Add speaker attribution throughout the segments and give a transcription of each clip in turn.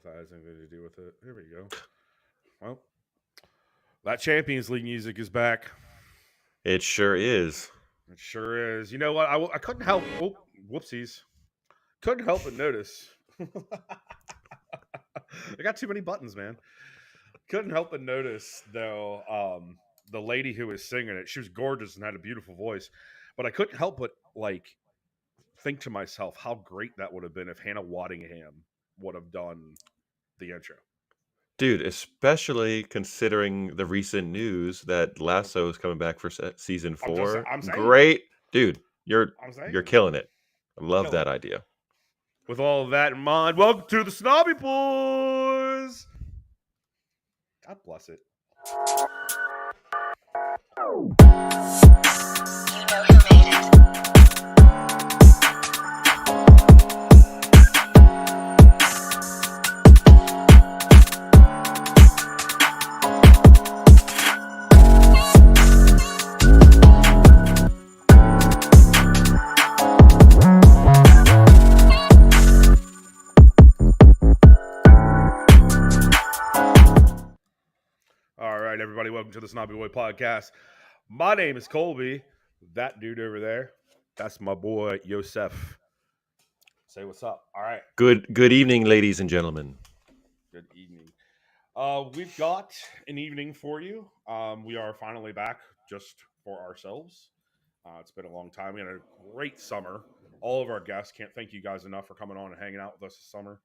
Speaker 1: if that has anything to do with it. Here we go. Well, that Champions League music is back.
Speaker 2: It sure is.
Speaker 1: It sure is. You know what? I couldn't help. Oh, whoopsies. Couldn't help but notice. I got too many buttons, man. Couldn't help but notice though. The lady who was singing it, she was gorgeous and had a beautiful voice, but I couldn't help but think to myself how great that would have been if Hannah Waddingham would have done the intro.
Speaker 2: Dude, especially considering the recent news that Lasso is coming back for season four.
Speaker 1: I'm saying,
Speaker 2: Great. Dude, you're
Speaker 1: I'm saying,
Speaker 2: killing it. I love
Speaker 1: killing
Speaker 2: that
Speaker 1: it.
Speaker 2: idea.
Speaker 1: With all of that in mind, welcome to the Snobby Boys. God bless it.
Speaker 3: You know who made it.
Speaker 1: All right, everybody, welcome to the Snobby Boy Podcast. My name is Colby. That dude over there, that's my boy Yosef. Say what's up. All right.
Speaker 2: Good evening, ladies and gentlemen.
Speaker 1: Good evening. We've got an evening for you. We are finally back just for ourselves. It's been a long time. We had a great summer. All of our guests, can't thank you guys enough for coming on and hanging out with us this summer.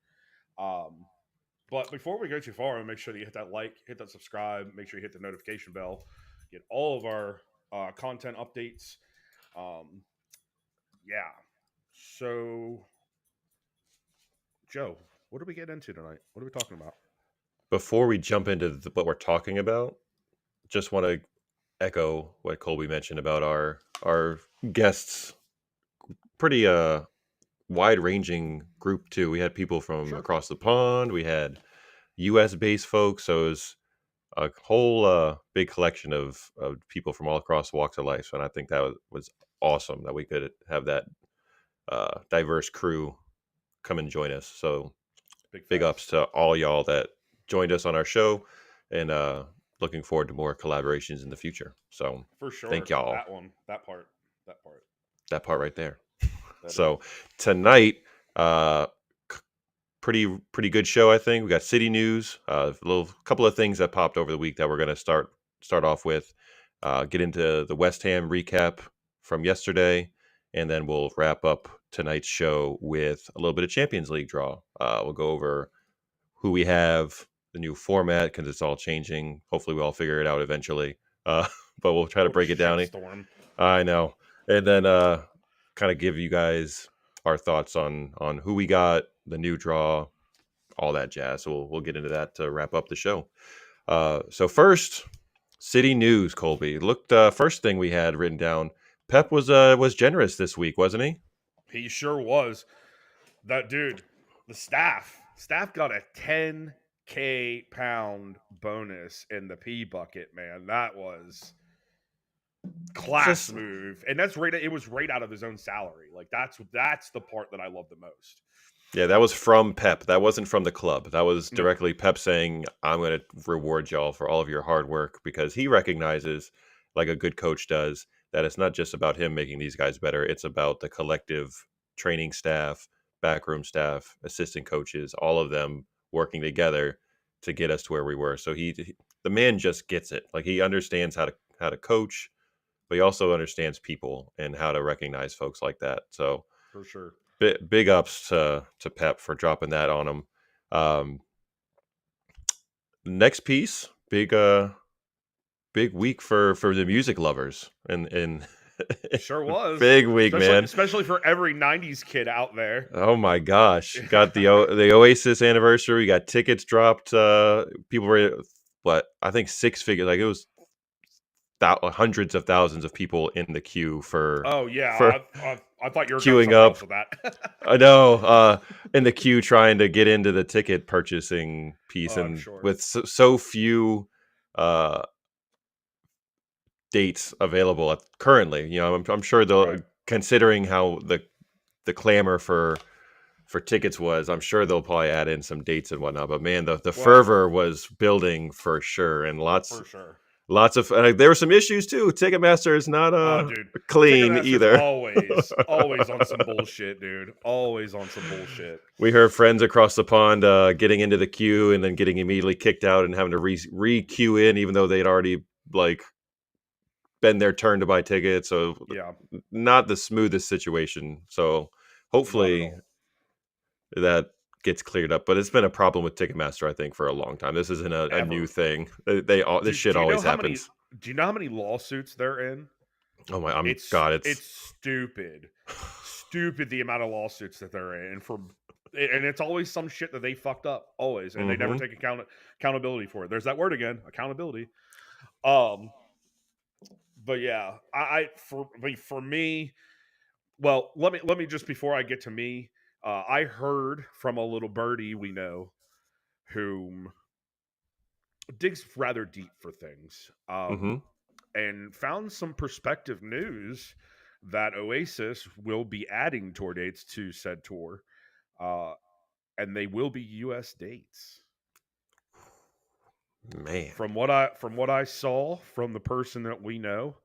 Speaker 1: But before we go too far, make sure that you hit that like, hit that subscribe, make sure you hit the notification bell, get all of our content updates. Yeah. So, Joe, what do we get into tonight? What are we talking about?
Speaker 2: Before we jump into what we're talking about, just want to echo what Colby mentioned about our guests. Pretty wide-ranging group too. We had people from across the pond. We had U.S.-based folks. So it was a whole big collection of people from all across walks of life. And I think that was awesome that we could have that diverse crew come and join us. So big ups to all y'all that joined us on our show, and looking forward to more collaborations in the future. So
Speaker 1: for sure,
Speaker 2: thank y'all.
Speaker 1: That part
Speaker 2: right there. So tonight, pretty good show. I think we got city news, a couple of things that popped over the week that we're going to start off with. Get into the West Ham recap from yesterday, and then we'll wrap up tonight's show with a little bit of Champions League draw. We'll go over who we have, the new format, because it's all changing. Hopefully we all figure it out eventually. But we'll try to break it down. I know. And then kind of give you guys our thoughts on who we got, the new draw, all that jazz. So we'll get into that to wrap up the show. So first, city news, Colby. Looked first thing we had written down. Pep was generous this week, wasn't he?
Speaker 1: He sure was. That dude, the staff got a 10K pound bonus in the P bucket, man. That was class move. And it was right out of his own salary. Like that's the part that I love the most.
Speaker 2: Yeah, that was from Pep. That wasn't from the club. That was directly Pep saying, I'm going to reward y'all for all of your hard work, because he recognizes, like a good coach does, that it's not just about him making these guys better. It's about the collective training staff, backroom staff, assistant coaches, all of them working together to get us to where we were. So the man just gets it. Like, he understands how to coach, but he also understands people and how to recognize folks like that. So
Speaker 1: for sure.
Speaker 2: Big ups to Pep for dropping that on him. Next piece, big week for the music lovers, and
Speaker 1: sure was
Speaker 2: big week, man.
Speaker 1: Especially for every '90s kid out there.
Speaker 2: Oh my gosh, got the Oasis anniversary. We got tickets dropped. People were I think six figures. Like, it was hundreds of thousands of people in the queue for.
Speaker 1: Oh yeah, I thought you were
Speaker 2: queuing up
Speaker 1: with that.
Speaker 2: I know, in the queue trying to get into the ticket purchasing piece, and with so few dates available currently. I'm sure they'll, considering how the clamor for for tickets was. I'm sure they'll probably add in some dates and whatnot. But man, the
Speaker 1: Well,
Speaker 2: fervor was building for sure, and
Speaker 1: for sure.
Speaker 2: lots of there were some issues too. Ticketmaster is not
Speaker 1: Oh, dude.
Speaker 2: clean
Speaker 1: Ticketmaster's
Speaker 2: either.
Speaker 1: always on some bullshit, dude. Always on some bullshit.
Speaker 2: We heard friends across the pond getting into the queue and then getting immediately kicked out and having to re-queue in, even though they'd already like been their turn to buy tickets. So
Speaker 1: Yeah,
Speaker 2: not the smoothest situation. So
Speaker 1: not at
Speaker 2: hopefully
Speaker 1: all.
Speaker 2: that gets cleared up. But it's been a problem with Ticketmaster, I think, for a long time. This isn't a new
Speaker 1: Ever.
Speaker 2: thing. This shit
Speaker 1: Do you know
Speaker 2: always
Speaker 1: how many?
Speaker 2: happens.
Speaker 1: Do you know how many lawsuits they're in?
Speaker 2: Oh my,
Speaker 1: It's
Speaker 2: God,
Speaker 1: it's stupid, stupid the amount of lawsuits that they're in, and it's always some shit that they fucked up always, and they never
Speaker 2: hmm
Speaker 1: take accountability for it. There's that word again, accountability. Um, but yeah, for me, well, let me just before I get to me, I heard from a little birdie we know whom digs rather deep for things.
Speaker 2: hmm
Speaker 1: And found some perspective news that Oasis will be adding tour dates to said tour, uh, and they will be U.S. dates.
Speaker 2: Man.
Speaker 1: From what I saw from the person that we know,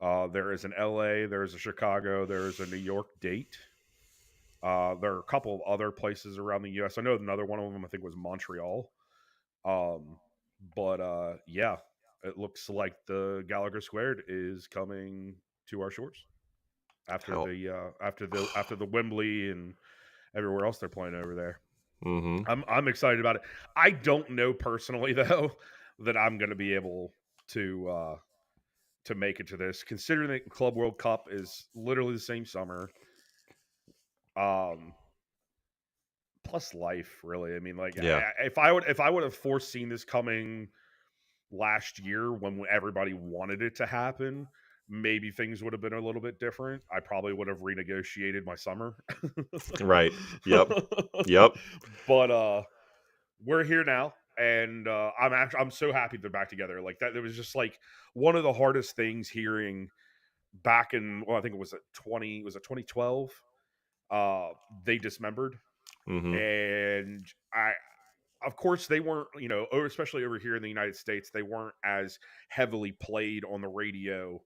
Speaker 1: there is an L.A., there is a Chicago, there is a New York date. There are a couple of other places around the U.S. I know another one of them I think was Montreal. Um, but yeah, it looks like the Gallagher Squared is coming to our shores after
Speaker 2: How?
Speaker 1: the Wembley and everywhere else they're playing over there.
Speaker 2: hmm
Speaker 1: I'm excited about it. I don't know personally though that I'm going to be able to make it to this, considering that Club World Cup is literally the same summer. Um, plus life, really. I mean, like
Speaker 2: Yeah.
Speaker 1: if I would have foreseen this coming last year when everybody wanted it to happen, maybe things would have been a little bit different. I probably would have renegotiated my summer.
Speaker 2: Right. Yep. Yep.
Speaker 1: But we're here now, and I'm so happy they're back together. Like that, it was just like one of the hardest things hearing back in, well, I think it was 2012. They dismembered,
Speaker 2: hmm
Speaker 1: and I of course they weren't, especially over here in the United States, they weren't as heavily played on the radio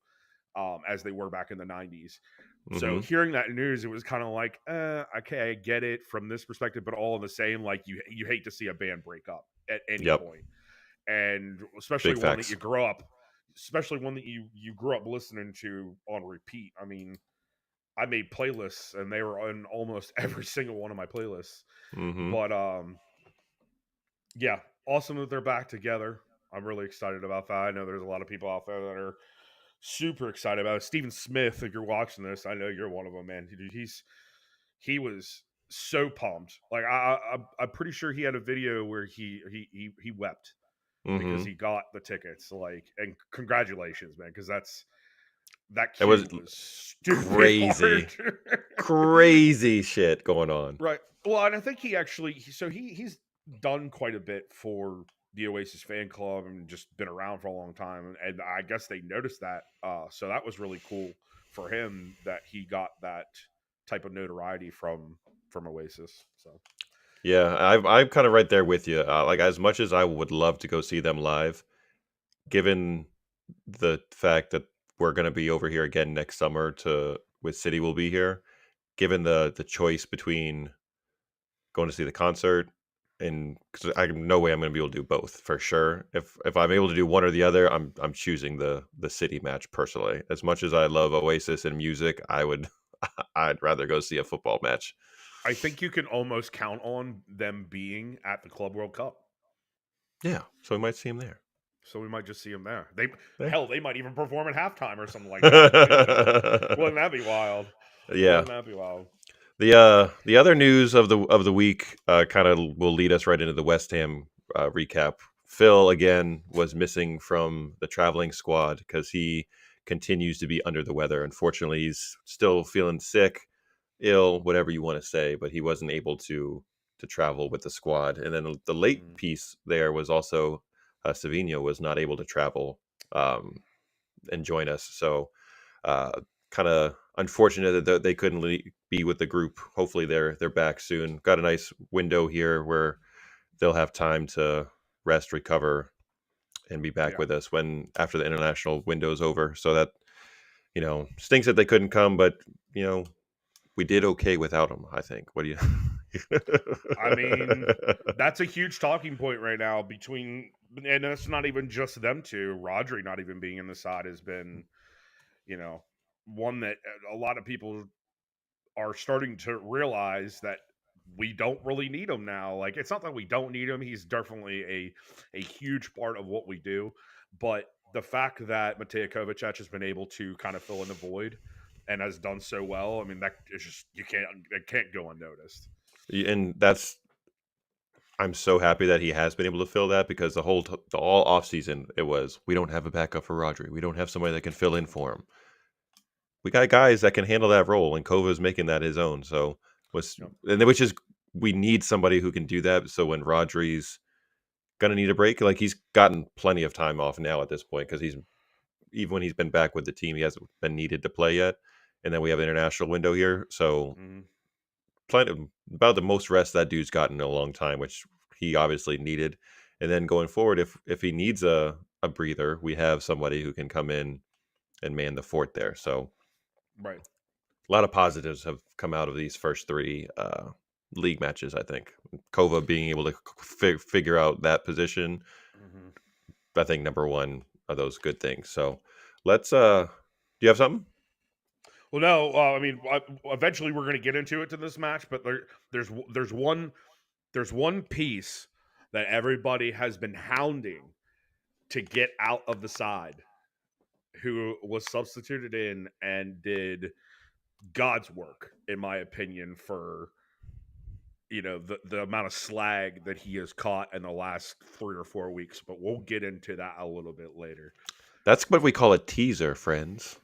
Speaker 1: as they were back in the 90s. So
Speaker 2: hmm
Speaker 1: hearing that news, it was kind of like, okay, I get it from this perspective, but all in the same, like you hate to see a band break up at any
Speaker 2: Yep.
Speaker 1: point, and especially
Speaker 2: Big
Speaker 1: one that
Speaker 2: facts.
Speaker 1: you grew up listening to on repeat. I mean, I made playlists and they were on almost every single one of my playlists.
Speaker 2: hmm
Speaker 1: But yeah, awesome that they're back together. I'm really excited about that. I know there's a lot of people out there that are super excited about it. Steven Smith, if you're watching this, I know you're one of them, man. Dude, he was so pumped. Like I'm pretty sure he had a video where he wept because
Speaker 2: hmm
Speaker 1: he got the tickets. Like, and congratulations, man, because that
Speaker 2: It was
Speaker 1: queue was stupid
Speaker 2: crazy,
Speaker 1: hard.
Speaker 2: crazy shit going on.
Speaker 1: Right. Well, and I think he's done quite a bit for the Oasis fan club and just been around for a long time, and I guess they noticed that. So that was really cool for him that he got that type of notoriety from Oasis. So
Speaker 2: Yeah, I'm kind of right there with you. Like as much as I would love to go see them live, given the fact that we're going to be over here again next summer to with City will be here, given the choice between going to see the concert and because I no way I'm going to be able to do both for sure. If I'm able to do one or the other, I'm choosing the City match personally. As much as I love Oasis and music, I would I'd rather go see a football match.
Speaker 1: I think you can almost count on them being at the Club World Cup.
Speaker 2: Yeah, so we might see him there.
Speaker 1: So we might just see them there.
Speaker 2: There.
Speaker 1: They might even perform at halftime or something like that. Wouldn't that be wild?
Speaker 2: Yeah.
Speaker 1: Wouldn't that be wild?
Speaker 2: The other news of the week kind of will lead us right into the West Ham recap. Phil again was missing from the traveling squad because he continues to be under the weather. Unfortunately, he's still feeling sick, ill, whatever you want to say, but he wasn't able to travel with the squad. And then the late
Speaker 1: Mhm.
Speaker 2: piece there was also Savino was not able to travel and join us. So kind of unfortunate that they couldn't be with the group. Hopefully they're back soon. Got a nice window here where they'll have time to rest, recover, and be back
Speaker 1: Yeah.
Speaker 2: with us when after the international window's over. So that stinks that they couldn't come, but we did okay without them. I think. What do you?
Speaker 1: I mean, that's a huge talking point right now between, and it's not even just them two. Rodri not even being in the side has been, one that a lot of people are starting to realize that we don't really need him now. Like, it's not that we don't need him. He's definitely a huge part of what we do. But the fact that Matej Kovacic has been able to kind of fill in the void and has done so well, I mean, that is just, it can't go unnoticed.
Speaker 2: And I'm so happy that he has been able to fill that because the all off season it was we don't have a backup for Rodri. We don't have somebody that can fill in for him. We got guys that can handle that role, and Kova is making that his own. So which is we need somebody who can do that. So when Rodri's gonna need a break, like he's gotten plenty of time off now at this point because even when he's been back with the team, he hasn't been needed to play yet. And then we have an international window here, so plenty about the most rest that dude's gotten in a long time, which he obviously needed. And then going forward, if he needs a breather, we have somebody who can come in and man the fort there. So
Speaker 1: Right.
Speaker 2: a lot of positives have come out of these first three league matches. I think Kova being able to figure out that position, I think number one of those good things. So let's. Do you have something?
Speaker 1: Well, no. I mean, eventually we're going to get into it to this match, but there's one piece that everybody has been hounding to get out of the side, who was substituted in and did God's work, in my opinion, for the amount of slag that he has caught in the last 3 or 4 weeks. But we'll get into that a little bit later.
Speaker 2: That's what we call a teaser, friends.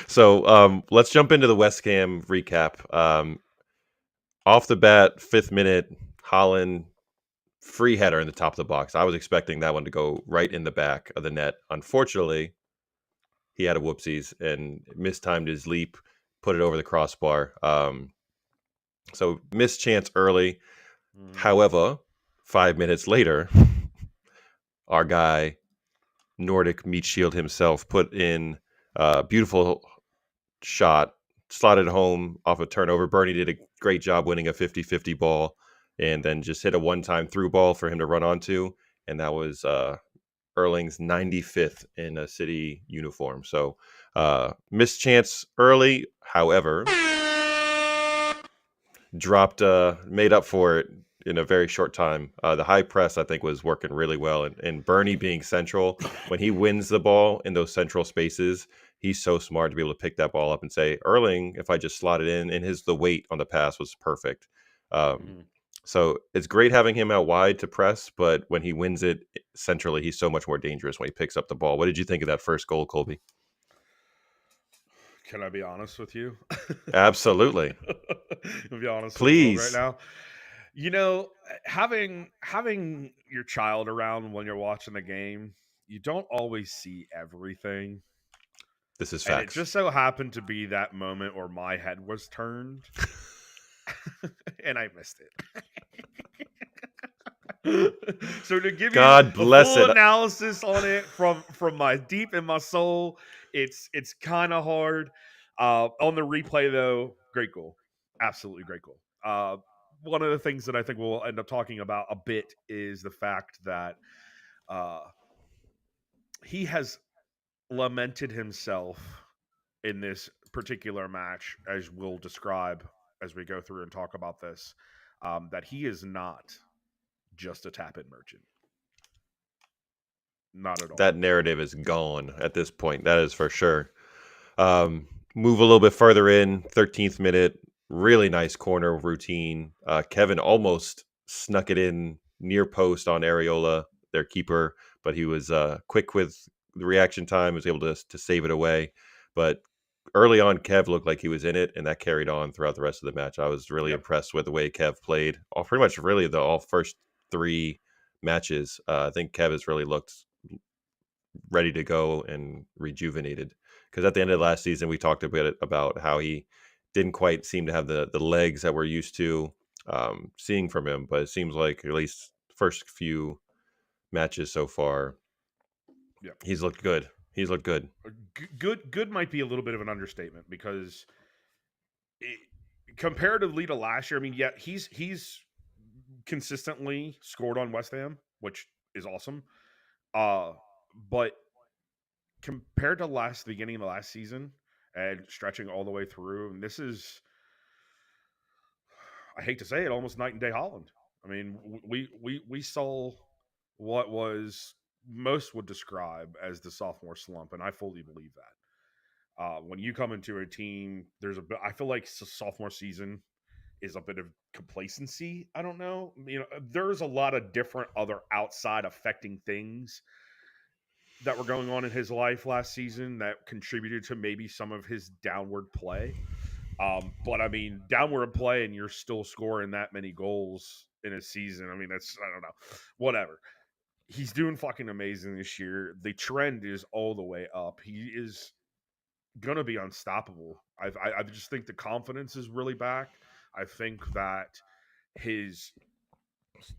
Speaker 2: So let's jump into the West Ham recap. Off the bat, 5th minute, Holland free header in the top of the box. I was expecting that one to go right in the back of the net. Unfortunately, he had a whoopsies and mistimed his leap, put it over the crossbar. So missed chance early. However, 5 minutes later, our guy, Nordic meat shield himself, put in a beautiful shot, slotted home off a turnover. Bernie did a great job winning a 50-50 ball and then just hit a one-time through ball for him to run onto. And that was Erling's 95th in a City uniform. So missed chance early, however, made up for it in a very short time. The high press, I think, was working really well. And Bernie being central, when he wins the ball in those central spaces, he's so smart to be able to pick that ball up and say, Erling, if I just slot it in, and the weight on the pass was perfect. So it's great having him out wide to press, but when he wins it centrally, he's so much more dangerous when he picks up the ball. What did you think of that first goal, Colby?
Speaker 1: Can I be honest with you?
Speaker 2: Absolutely.
Speaker 1: I'll be honest
Speaker 2: Please.
Speaker 1: with you right now. Having your child around when you're watching the game, you don't always see everything.
Speaker 2: This is
Speaker 1: And it
Speaker 2: facts.
Speaker 1: just so happened to be that moment where my head was turned and I missed it. So to give
Speaker 2: God
Speaker 1: you
Speaker 2: bless
Speaker 1: a full
Speaker 2: it.
Speaker 1: analysis on it from my deep in my soul, it's kind of hard. On the replay though, great goal, absolutely great goal. One of the things that I think we'll end up talking about a bit is the fact that he has lamented himself in this particular match, as we'll describe as we go through and talk about this, that he is not just a tap-in merchant. Not at all.
Speaker 2: That narrative is gone at this point. That is for sure. Move a little bit further in, 13th minute, really nice corner routine. Kevin almost snuck it in near post on Areola, their keeper, but he was quick with the reaction time, was able to save it away. But early on, Kev looked like he was in it, and that carried on throughout the rest of the match. I was really impressed with the way Kev played. Pretty much really all first 3 matches. I think Kev has really looked ready to go and rejuvenated. because at the end of last season we talked a bit about how he didn't quite seem to have the legs that we're used to seeing from him. But it seems like at least first few matches so far,
Speaker 1: Yeah.
Speaker 2: he's looked good. He's looked good.
Speaker 1: Good might be a little bit of an understatement because it, comparatively to last year, I mean, yeah, he's consistently scored on West Ham, which is awesome. Uh, but compared to the beginning of the last season and stretching all the way through, and this is, I hate to say it, almost night and day Holland. I mean, we saw what was most would describe as the sophomore slump, and I fully believe that. When you come into a team, there's a bit. I feel like sophomore season is a bit of complacency. I don't know. You know, there's a lot of different other outside affecting things that were going on in his life last season that contributed to maybe some of his downward play. But I mean, downward play and you're still scoring that many goals in a season. I mean, that's, I don't know, whatever. He's doing fucking amazing this year. The trend is all the way up. He is gonna be unstoppable. I just think the confidence is really back. I think that his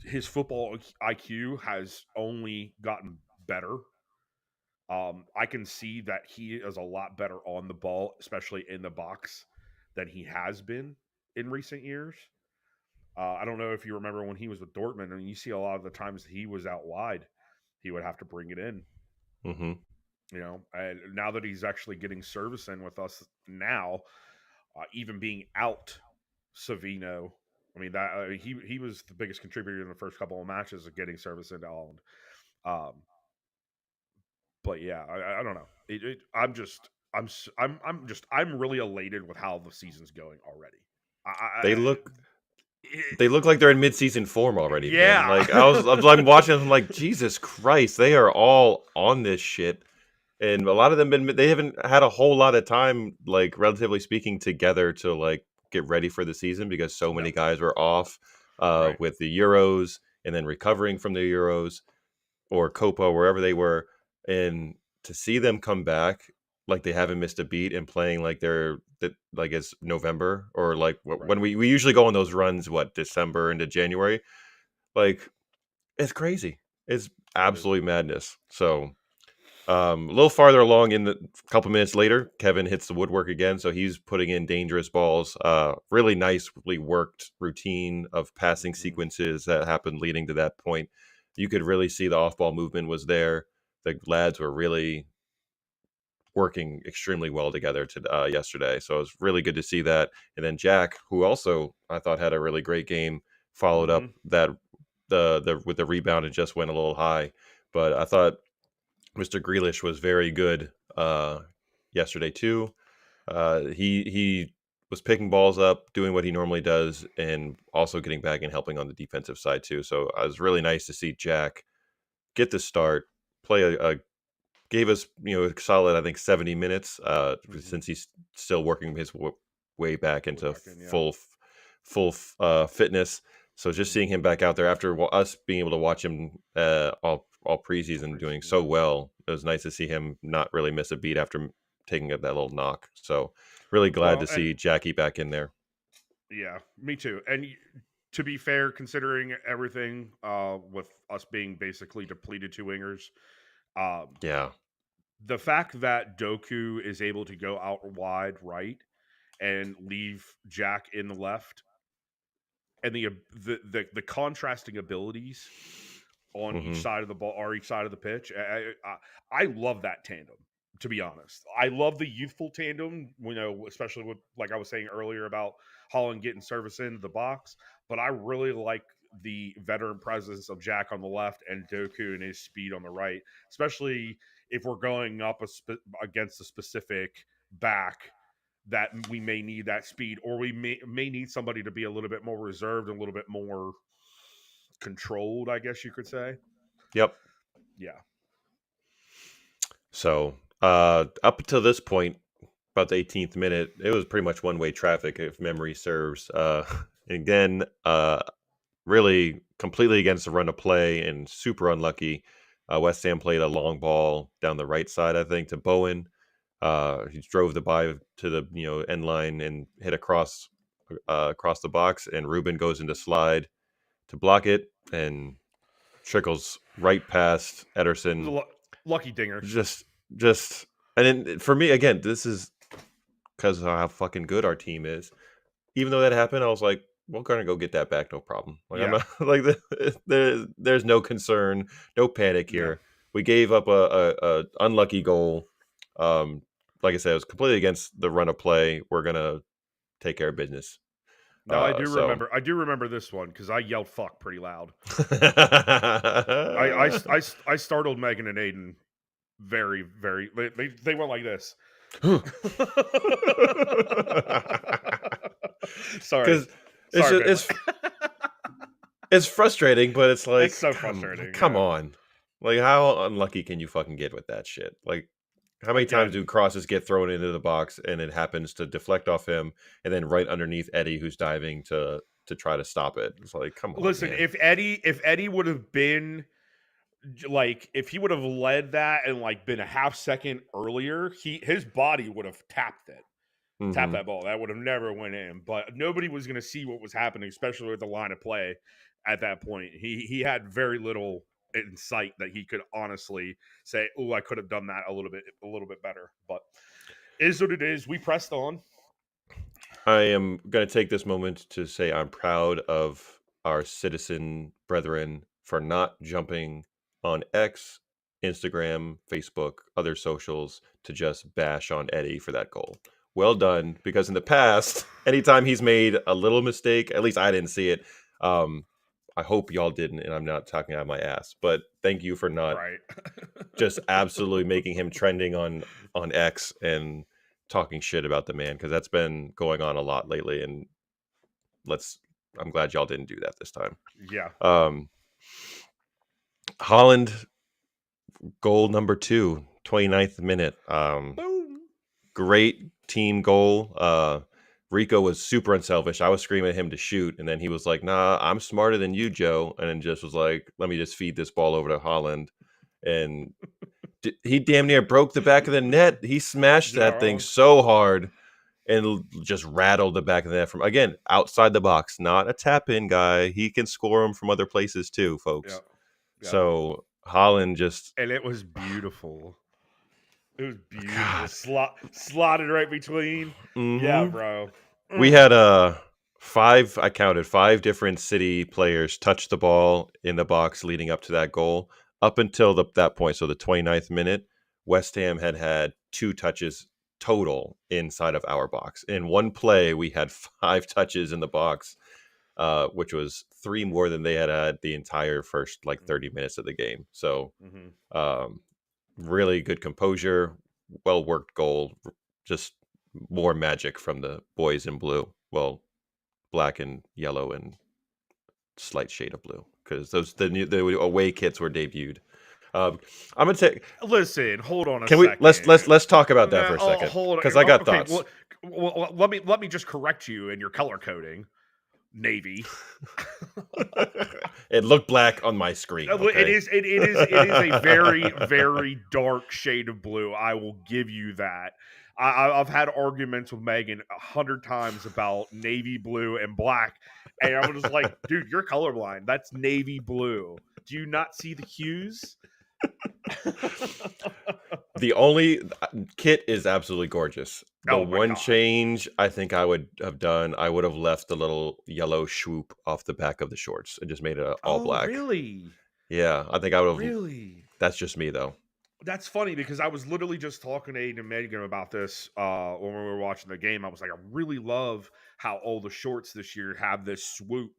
Speaker 1: his football IQ has only gotten better. I can see that he is a lot better on the ball, especially in the box, than he has been in recent years. I don't know if you remember when he was with Dortmund, and you see a lot of the times he was out wide, he would have to bring it in.
Speaker 2: Mm-hmm.
Speaker 1: You know, and now that he's actually getting service in with us now, even being out Savino, I mean that he was the biggest contributor in the first couple of matches of getting service into Holland. Um, but yeah, I don't know. I'm really elated with how the season's going already.
Speaker 2: They
Speaker 1: I
Speaker 2: look
Speaker 1: it,
Speaker 2: they look like they're in mid-season form already, man.
Speaker 1: yeah,
Speaker 2: Like I'm watching them, I'm like, Jesus Christ, they are all on this shit. And a lot of them they haven't had a whole lot of time, like relatively speaking, together to like get ready for the season because so
Speaker 1: no,
Speaker 2: many guys were off
Speaker 1: right,
Speaker 2: with the Euros and then recovering from the Euros or Copa, wherever they were. And to see them come back like they haven't missed a beat and playing like like it's November or like
Speaker 1: right.
Speaker 2: when we usually go on those runs, what, December into January, like it's crazy. It's
Speaker 1: It is.
Speaker 2: absolute madness. So a little farther along in the couple minutes later, Kevin hits the woodwork again, so he's putting in dangerous balls. Really nicely worked routine of passing
Speaker 1: Mm-hmm.
Speaker 2: sequences that happened leading to that point. You could really see the off-ball movement was there. The lads were really working extremely well together yesterday, so it was really good to see that. And then Jack, who also I thought had a really great game, followed
Speaker 1: Mm-hmm.
Speaker 2: up that the with the rebound and just went a little high. But I thought Mr. Grealish was very good yesterday too. He was picking balls up, doing what he normally does, and also getting back and helping on the defensive side too. So it was really nice to see Jack get the start, play gave us a solid, I think, 70 minutes
Speaker 1: Mm-hmm.
Speaker 2: since he's still working his way back
Speaker 1: We're
Speaker 2: into
Speaker 1: back in, yeah.
Speaker 2: full fitness. So just seeing
Speaker 1: Mm-hmm.
Speaker 2: him back out there after us being able to watch him all preseason doing so
Speaker 1: Yeah.
Speaker 2: well, it was nice to see him not really miss a beat after taking that little knock. So really glad
Speaker 1: Well,
Speaker 2: to
Speaker 1: and
Speaker 2: see Jackie back in there.
Speaker 1: yeah, me too. And to be fair, considering everything, with us being basically depleted two wingers, um,
Speaker 2: Yeah.
Speaker 1: the fact that Doku is able to go out wide right and leave Jack in the left, and the contrasting abilities on each
Speaker 2: Hmm.
Speaker 1: side of the ball or each side of the pitch. I love that tandem. To be honest, I love the youthful tandem. You know, especially with, like I was saying earlier, about Holland getting service into the box. But I really like the veteran presence of Jack on the left and Doku and his speed on the right, especially if we're going up against a specific back that we may need that speed, or we may need somebody to be a little bit more reserved, a little bit more controlled, I guess you could say.
Speaker 2: Yep.
Speaker 1: Yeah.
Speaker 2: So up until this point, about the 18th minute, it was pretty much one way traffic, if memory serves. Again, really completely against the run of play and super unlucky. West Ham played a long ball down the right side, I think, to Bowen. He drove the by to the end line and hit across the box, and Ruben goes into slide to block it and trickles right past Ederson.
Speaker 1: Lucky dinger.
Speaker 2: Just and then for me again, this is because of how fucking good our team is. Even though that happened, I was like, we're gonna go get that back, no problem. Like I'm
Speaker 1: Yeah.
Speaker 2: not like there's no concern, no panic
Speaker 1: Yeah.
Speaker 2: here. We gave up a unlucky goal. Like I said, it was completely against the run of play. We're gonna take care of business.
Speaker 1: No, I do
Speaker 2: So
Speaker 1: remember. I do remember this one because I yelled "fuck" pretty loud.
Speaker 2: uh,
Speaker 1: I startled Megan and Aiden very, very. They went like this. Sorry,
Speaker 2: because it's just,
Speaker 1: family.
Speaker 2: it's frustrating, but it's like
Speaker 1: It's so frustrating.
Speaker 2: come
Speaker 1: Yeah.
Speaker 2: on, like how unlucky can you fucking get with that shit? Like how many times do
Speaker 1: Again,
Speaker 2: crosses get thrown into the box and it happens to deflect off him and then right underneath Eddie who's diving to try to stop it? It's like come on,
Speaker 1: listen.
Speaker 2: man.
Speaker 1: If Eddie would have been like, if he would have led that and like been a half second earlier, his body would have tapped it. Tap
Speaker 2: Hmm.
Speaker 1: that ball. That would have never went in. But nobody was going to see what was happening, especially with the line of play at that point. He had very little insight that he could honestly say, "Oh, I could have done that a little bit better." But it is what it is. We pressed on.
Speaker 2: I am going to take this moment to say I'm proud of our citizen brethren for not jumping on X, Instagram, Facebook, other socials to just bash on Eddie for that goal. Well done, because in the past, anytime he's made a little mistake, at least I didn't see it. I hope y'all didn't, and I'm not talking out of my ass. But thank you for not
Speaker 1: Right.
Speaker 2: just absolutely making him trending on X and talking shit about the man, because that's been going on a lot lately, and I'm glad y'all didn't do that this time.
Speaker 1: Yeah.
Speaker 2: Holland goal number 2, 29th minute.
Speaker 1: Boom.
Speaker 2: Great team goal. Rico was super unselfish. I was screaming at him to shoot, and then he was like, "Nah, I'm smarter than you, Joe," and then just was like, "Let me just feed this ball over to Holland," and he damn near broke the back of the net. He smashed that thing
Speaker 1: Yeah.
Speaker 2: so hard and just rattled the back of the net from, again, outside the box. Not a tap-in guy. He can score them from other places too,
Speaker 1: Yeah.
Speaker 2: folks.
Speaker 1: Yeah.
Speaker 2: So Holland just,
Speaker 1: And it was beautiful. It was beautiful.
Speaker 2: God.
Speaker 1: Slotted right between. Yeah,
Speaker 2: Hmm.
Speaker 1: bro.
Speaker 2: We had I counted 5 different City players touch the ball in the box leading up to that goal. Up until that point, so the 29th minute, West Ham had 2 touches total inside of our box. In one play, we had 5 touches in the box, which was 3 more than they had the entire first 30 minutes of the game. So
Speaker 1: Mm-hmm.
Speaker 2: um, really good composure, well worked goal, just more magic from the boys in blue. Well, black and yellow and slight shade of blue, because the away kits were debuted. I'm gonna take.
Speaker 1: Listen, hold on a
Speaker 2: Can we
Speaker 1: second.
Speaker 2: let's talk about that
Speaker 1: Nah,
Speaker 2: for a second,
Speaker 1: hold
Speaker 2: because
Speaker 1: on.
Speaker 2: I got
Speaker 1: Okay,
Speaker 2: thoughts.
Speaker 1: well, let me just correct you in your color coding. Navy.
Speaker 2: It looked black on my screen. Okay?
Speaker 1: It is a very very dark shade of blue. I will give you that. I've had arguments with Megan 100 times about navy blue and black, and I was just like, dude, you're colorblind. That's navy blue. Do you not see the hues?
Speaker 2: The only kit is absolutely gorgeous. The
Speaker 1: Oh my
Speaker 2: one
Speaker 1: god.
Speaker 2: change I think I would have done, I would have left the little yellow swoop off the back of the shorts and just made it all
Speaker 1: Oh,
Speaker 2: black.
Speaker 1: really?
Speaker 2: Yeah, I think I would have.
Speaker 1: Really?
Speaker 2: That's just me though.
Speaker 1: That's funny because I was literally just talking to Aiden and Megan about this when we were watching the game. I was like, I really love how all the shorts this year have this swoop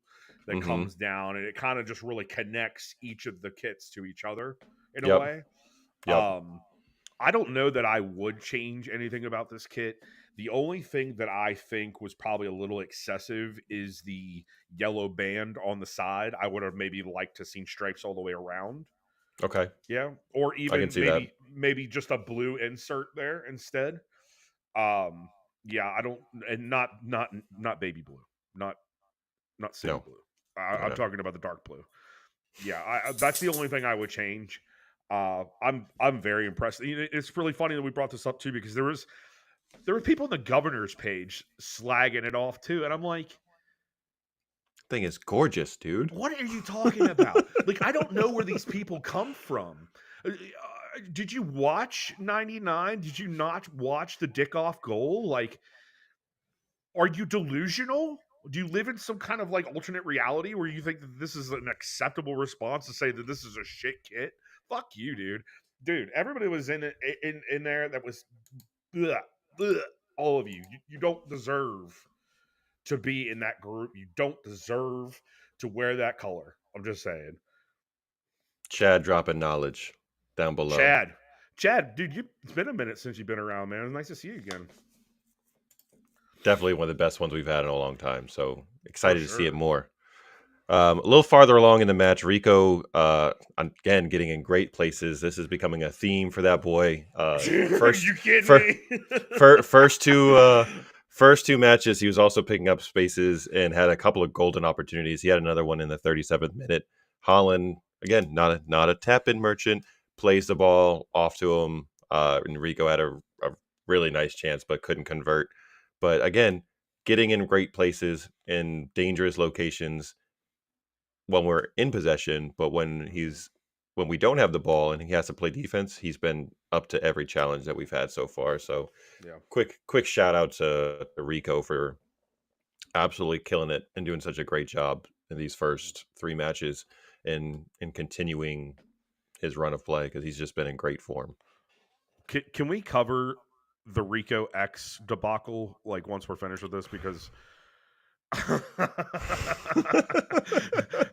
Speaker 1: that
Speaker 2: Hmm.
Speaker 1: comes down, and it kind of just really connects each of the kits to each other in a
Speaker 2: Yep.
Speaker 1: way.
Speaker 2: Yep.
Speaker 1: I don't know that I would change anything about this kit. The only thing that I think was probably a little excessive is the yellow band on the side. I would have maybe liked to seen stripes all the way around.
Speaker 2: Okay.
Speaker 1: Yeah, or
Speaker 2: I can
Speaker 1: even
Speaker 2: see that.
Speaker 1: maybe just a blue insert there instead. Um, yeah, I don't, and not baby blue, not city
Speaker 2: No.
Speaker 1: blue.
Speaker 2: No.
Speaker 1: I'm
Speaker 2: No.
Speaker 1: talking about the dark blue. Yeah, that's the only thing I would change. I'm very impressed. It's really funny that we brought this up too because there were people on the governor's page slagging it off too, and I'm like,
Speaker 2: Thing is gorgeous, dude.
Speaker 1: what are you talking about? Like, I don't know where these people come from. Did you watch 99? Did you not watch the dick off goal? Like, are you delusional? Do you live in some kind of like alternate reality where you think that this is an acceptable response to say that this is a shit kit? Fuck you, dude. Dude, everybody was in there that was ugh, ugh, all of you. You don't deserve to be in that group. You don't deserve to wear that color. I'm just saying.
Speaker 2: Chad dropping knowledge down below.
Speaker 1: Chad. Chad, dude, it's been a minute since you've been around, man. It's nice to see you again.
Speaker 2: Definitely one of the best ones we've had in a long time. So
Speaker 1: For
Speaker 2: excited to see it
Speaker 1: sure.
Speaker 2: more. A little farther along in the match, Rico, again, getting in great places. This is becoming a theme for that boy.
Speaker 1: You kidding
Speaker 2: fir-
Speaker 1: me?
Speaker 2: first two matches, he was also picking up spaces and had a couple of golden opportunities. He had another one in the 37th minute. Holland, again, not a tap-in merchant, plays the ball off to him. And Rico had a really nice chance, but couldn't convert. But again, getting in great places in dangerous locations when we're in possession, but when we don't have the ball and he has to play defense, he's been up to every challenge that we've had so far. So
Speaker 1: Yeah.
Speaker 2: quick shout out to Rico for absolutely killing it and doing such a great job in these first three matches and continuing his run of play because he's just been in great form.
Speaker 1: Can we cover the Rico X debacle like once we're finished with this? Because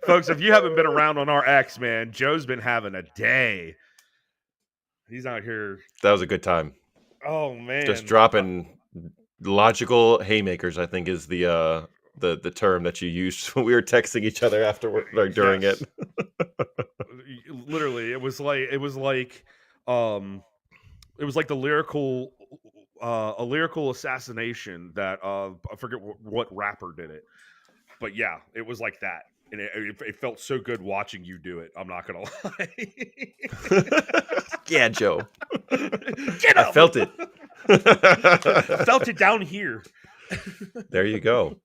Speaker 1: folks, if you haven't been around on our X, man, Joe's been having a day. He's out here.
Speaker 2: That was a good time.
Speaker 1: Oh man,
Speaker 2: Just dropping logical haymakers, I think, is the term that you used when we were texting each other afterward or during
Speaker 1: yes.
Speaker 2: it.
Speaker 1: Literally, it was like the lyrical a lyrical assassination that I forget what rapper did it, but yeah, it was like that, and it felt so good watching you do it. I'm not gonna lie.
Speaker 2: Yeah, Joe.
Speaker 1: Get
Speaker 2: I
Speaker 1: up!
Speaker 2: felt it.
Speaker 1: I felt it down here.
Speaker 2: There you go.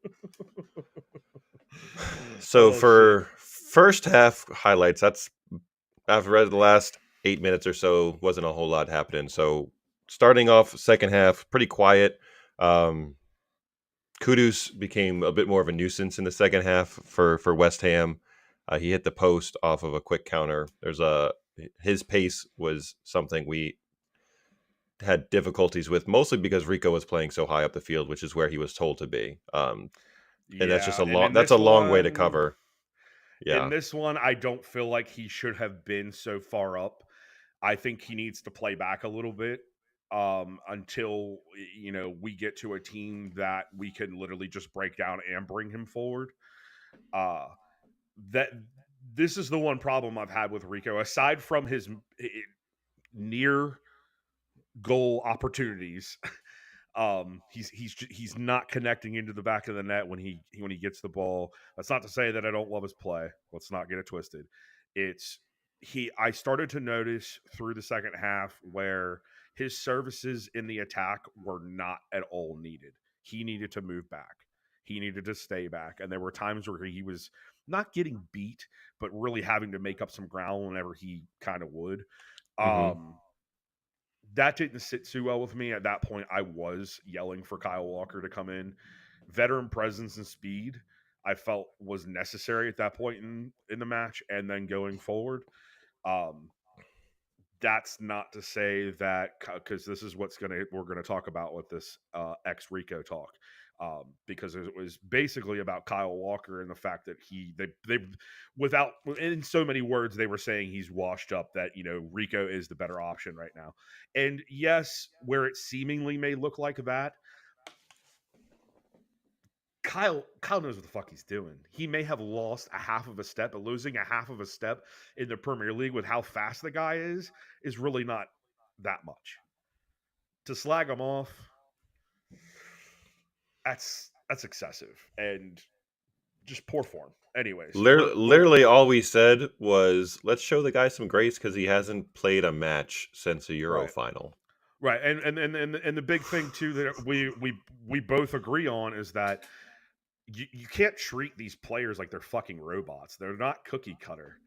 Speaker 2: So
Speaker 1: Oh,
Speaker 2: for first half highlights, that's I've read the last 8 minutes or so, wasn't a whole lot happening. So starting off second half, pretty quiet. Kudus became a bit more of a nuisance in the second half for West Ham. He hit the post off of a quick counter. His pace was something we had difficulties with, mostly because Rico was playing so high up the field, which is where he was told to be. And that's just
Speaker 1: yeah, and in
Speaker 2: that's a
Speaker 1: this
Speaker 2: long way to
Speaker 1: one,
Speaker 2: cover.
Speaker 1: in
Speaker 2: Yeah.
Speaker 1: this one, I don't feel like he should have been so far up. I think he needs to play back a little bit until we get to a team that we can literally just break down and bring him forward. Uh, that this is the one problem I've had with Rico, aside from his near goal opportunities. He's not connecting into the back of the net when he gets the ball. That's not to say that I don't love his play. Let's not get it twisted. It's I started to notice through the second half where his services in the attack were not at all needed. He needed to move back. He needed to stay back. And there were times where he was not getting beat, but really having to make up some ground whenever he kind of would.
Speaker 2: Hmm.
Speaker 1: That didn't sit too well with me. At that point, I was yelling for Kyle Walker to come in. Veteran presence and speed, I felt was necessary at that point in the match, and then going forward. Um, that's not to say that because this is we're gonna talk about with this ex Rico talk. Because it was basically about Kyle Walker and the fact that they without in so many words they were saying he's washed up, that Rico is the better option right now. And yes, where it seemingly may look like that, Kyle knows what the fuck he's doing. He may have lost a half of a step, but losing a half of a step in the Premier League with how fast the guy is really not that much. To slag him off, that's excessive and just poor form. Anyways,
Speaker 2: Literally, all we said was, let's show the guy some grace because he hasn't played a match since a Euro
Speaker 1: right.
Speaker 2: final.
Speaker 1: Right, and the big thing too that we both agree on is that you can't treat these players like they're fucking robots. They're not cookie cutter.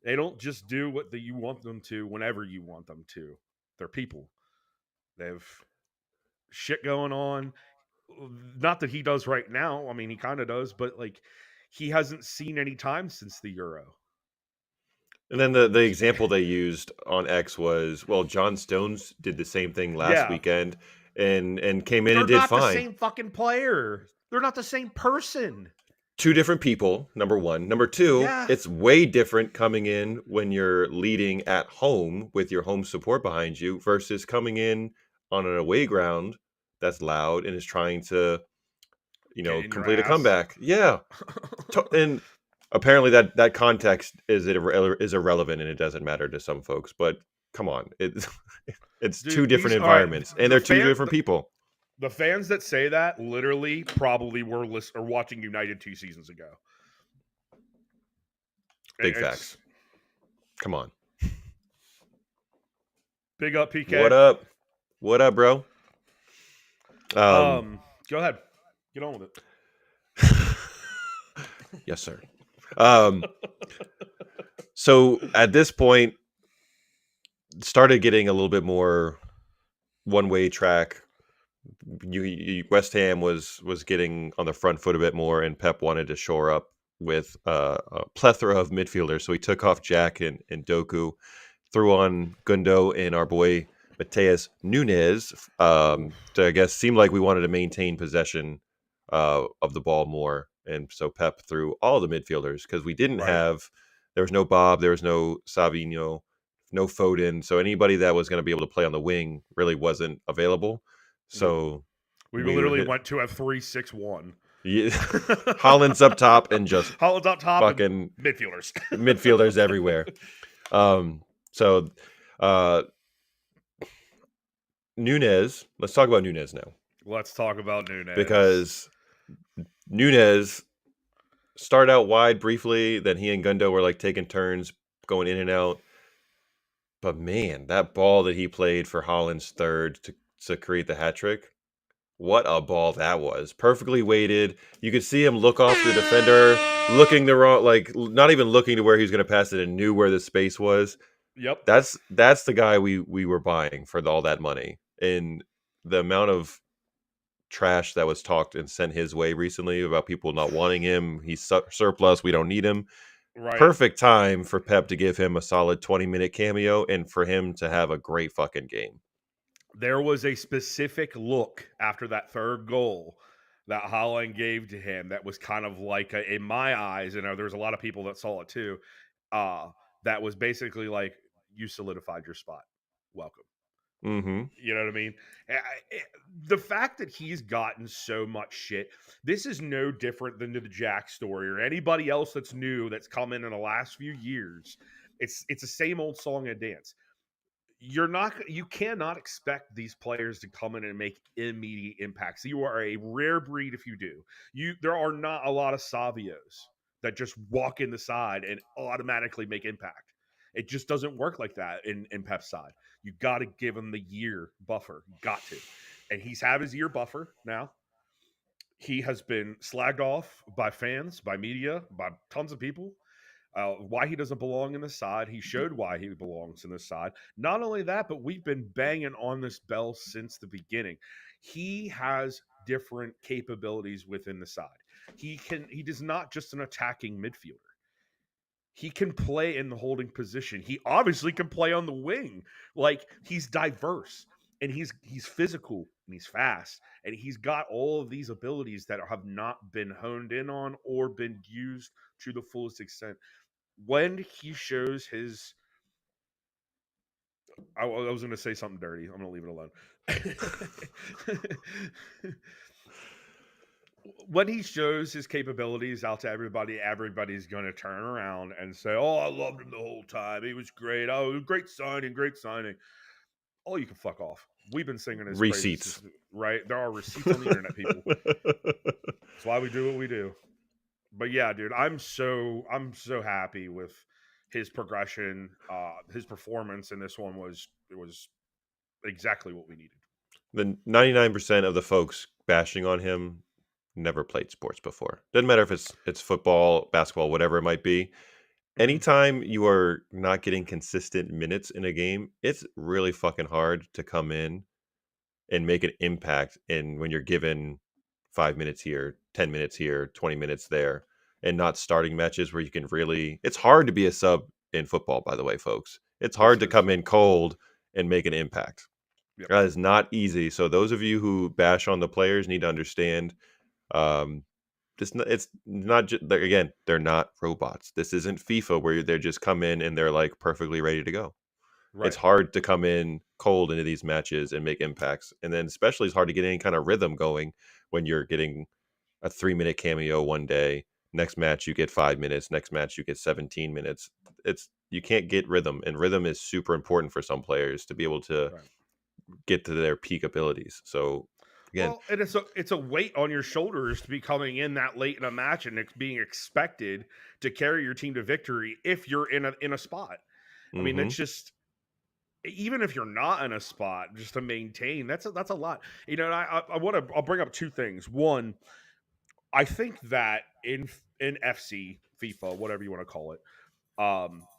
Speaker 1: They don't just do what you want them to whenever you want them to. They're people. They've shit going on. Not that he does right now. I mean, he kind of does, but like he hasn't seen any time since the Euro.
Speaker 2: And then the example they used on X was, well, John Stones did the same thing last
Speaker 1: Yeah,
Speaker 2: weekend and came in
Speaker 1: they're
Speaker 2: and did
Speaker 1: not the
Speaker 2: fine.
Speaker 1: same fucking player. They're not the same person.
Speaker 2: Two different people, number one. Number two,
Speaker 1: Yeah,
Speaker 2: it's way different coming in when you're leading at home with your home support behind you versus coming in on an away ground that's loud and is trying to,
Speaker 1: get in your
Speaker 2: complete a
Speaker 1: ass.
Speaker 2: comeback. Yeah. And apparently that context is irrelevant and it doesn't matter to some folks, but come on. It's two
Speaker 1: Dude,
Speaker 2: different
Speaker 1: these all right.
Speaker 2: environments and they're two different people.
Speaker 1: The fans that say that literally probably were or watching United 2 seasons ago.
Speaker 2: Big
Speaker 1: It's
Speaker 2: facts. Come on.
Speaker 1: big up, PK.
Speaker 2: What up? What up, bro?
Speaker 1: Go ahead. Get on with it.
Speaker 2: Yes, sir. So at this point, started getting a little bit more one-way track. West Ham was getting on the front foot a bit more, and Pep wanted to shore up with a plethora of midfielders. So he took off Jack and Doku, threw on Gundo and our boy Mateus Nunes to, I guess, seem like we wanted to maintain possession of the ball more. And so Pep threw all the midfielders because we didn't have, there was no Bob, there was no Savino, no Foden. So anybody that was going to be able to play on the wing really wasn't available. So
Speaker 1: we literally went to a 3-6-1.
Speaker 2: Yeah, Holland's up top and just
Speaker 1: Holland's up top
Speaker 2: fucking
Speaker 1: and midfielders.
Speaker 2: midfielders everywhere. So Nunes, let's talk about Nunes now.
Speaker 1: Let's talk about Nunes.
Speaker 2: Because Nunes started out wide briefly, then he and Gundo were like taking turns going in and out. But man, that ball that he played for Holland's third to create the hat trick, what a ball that was. Perfectly weighted. You could see him look off the defender, looking the wrong, like not even looking to where he was going to pass it and knew where the space was.
Speaker 1: Yep.
Speaker 2: That's the guy we were buying for all that money. And the amount of trash that was talked and sent his way recently about people not wanting him. He's surplus. We don't need him.
Speaker 1: Right.
Speaker 2: Perfect time for Pep to give him a solid 20-minute cameo and for him to have a great fucking game.
Speaker 1: There was a specific look after that third goal that Holland gave to him that was kind of like, in my eyes, and there's a lot of people that saw it too, that was basically like, you solidified your spot. Welcome.
Speaker 2: Mm-hmm.
Speaker 1: You know what I mean? The fact that he's gotten so much shit, this is no different than the Jack story or anybody else that's new that's come in the last few years. It's the same old song and dance. You cannot expect these players to come in and make immediate impacts. You are a rare breed if you do. There are not a lot of Savios that just walk in the side and automatically make impact. It just doesn't work like that in Pep's side. You got to give him the year buffer. Got to. And he's had his year buffer now. He has been slagged off by fans, by media, by tons of people. Why he doesn't belong in the side. He showed why he belongs in the side. Not only that, but we've been banging on this bell since the beginning. He has different capabilities within the side. He is not just an attacking midfielder. He can play in the holding position. He obviously can play on the wing. Like, he's diverse and he's physical and he's fast and he's got all of these abilities that have not been honed in on or been used to the fullest extent. When he shows his, I was going to say something dirty. I'm going to leave it alone. When he shows his capabilities out to everybody, everybody's going to turn around and say, "Oh, I loved him the whole time. He was great. Oh, great signing, great signing." Oh, you can fuck off. We've been singing his praises, right? There are receipts on the internet, people. That's why we do what we do. But yeah, dude, I'm so happy with his progression. His performance in this one was exactly what we needed.
Speaker 2: The 99% of the folks bashing on him never played sports before. Doesn't matter if it's football, basketball, whatever it might be.
Speaker 1: Mhm.
Speaker 2: Anytime you are not getting consistent minutes in a game, it's really fucking hard to come in and make an impact in when you're given 5 minutes here, 10 minutes here, 20 minutes there, and not starting matches where you can really. It's hard to be a sub in football, by the way, folks. It's
Speaker 1: Yes,
Speaker 2: hard
Speaker 1: it
Speaker 2: to
Speaker 1: is.
Speaker 2: come in cold and make an impact.
Speaker 1: Yep.
Speaker 2: That is not easy. So those of you who bash on the players need to understand. Um, it's not just again, they're not robots. This isn't FIFA where they're just come in and they're like perfectly ready to go. It's
Speaker 1: Right.
Speaker 2: hard to come in cold into these matches and make impacts. And then especially it's hard to get any kind of rhythm going when you're getting a 3 minute cameo one day. Next match you get 5 minutes. Next match you get 17 minutes. It's you can't get rhythm, and rhythm is super important for some players to be able to
Speaker 1: Right.
Speaker 2: get to their peak abilities. So again,
Speaker 1: Well, and it's a weight on your shoulders to be coming in that late in a match and it's being expected to carry your team to victory if you're in a spot. I mean,
Speaker 2: hmm
Speaker 1: it's just even if you're not in a spot, just to maintain that's a lot. And I want to I'll bring up two things. One, I think that in FC, FIFA, whatever you want to call it,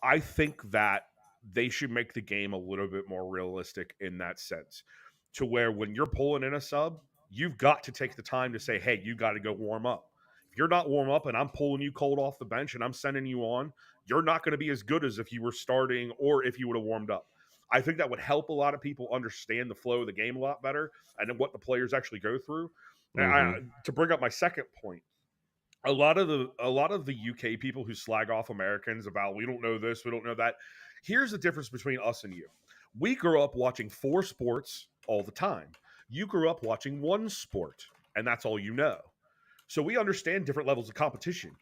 Speaker 1: I think that they should make the game a little bit more realistic in that sense, to where when you're pulling in a sub, you've got to take the time to say, "Hey, you got to go warm up." If you're not warm up and I'm pulling you cold off the bench and I'm sending you on, you're not going to be as good as if you were starting or if you would have warmed up. I think that would help a lot of people understand the flow of the game a lot better and what the players actually go through.
Speaker 2: hmm
Speaker 1: To bring up my second point, a lot of the UK people who slag off Americans about we don't know this, we don't know that. Here's the difference between us and you. We grew up watching four sports all the time. You grew up watching one sport, and that's all you know. So we understand different levels of competition.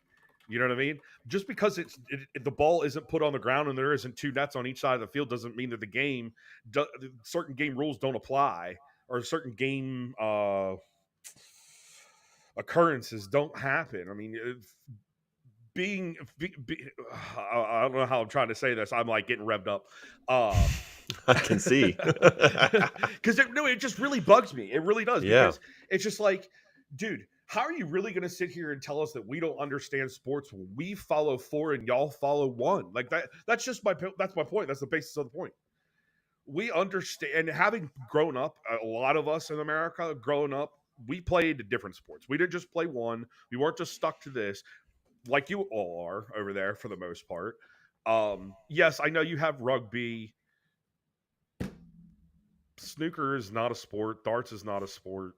Speaker 1: You know what I mean? Just because the ball isn't put on the ground and there isn't two nets on each side of the field doesn't mean that certain game rules don't apply or certain game occurrences don't happen. I mean, being I don't know how I'm trying to say this. I'm like getting revved up.
Speaker 2: I can see.
Speaker 1: Because no, it just really bugs me. It really does
Speaker 2: Yeah.
Speaker 1: because it's just like, dude, how are you really going to sit here and tell us that we don't understand sports when we follow four and y'all follow one? Like that. That's my point. That's the basis of the point. We understand, and having grown up, a lot of us in America, growing up, we played different sports. We didn't just play one. We weren't just stuck to this like you all are over there for the most part. Yes, I know you have rugby. Snooker is not a sport. Darts is not a sport.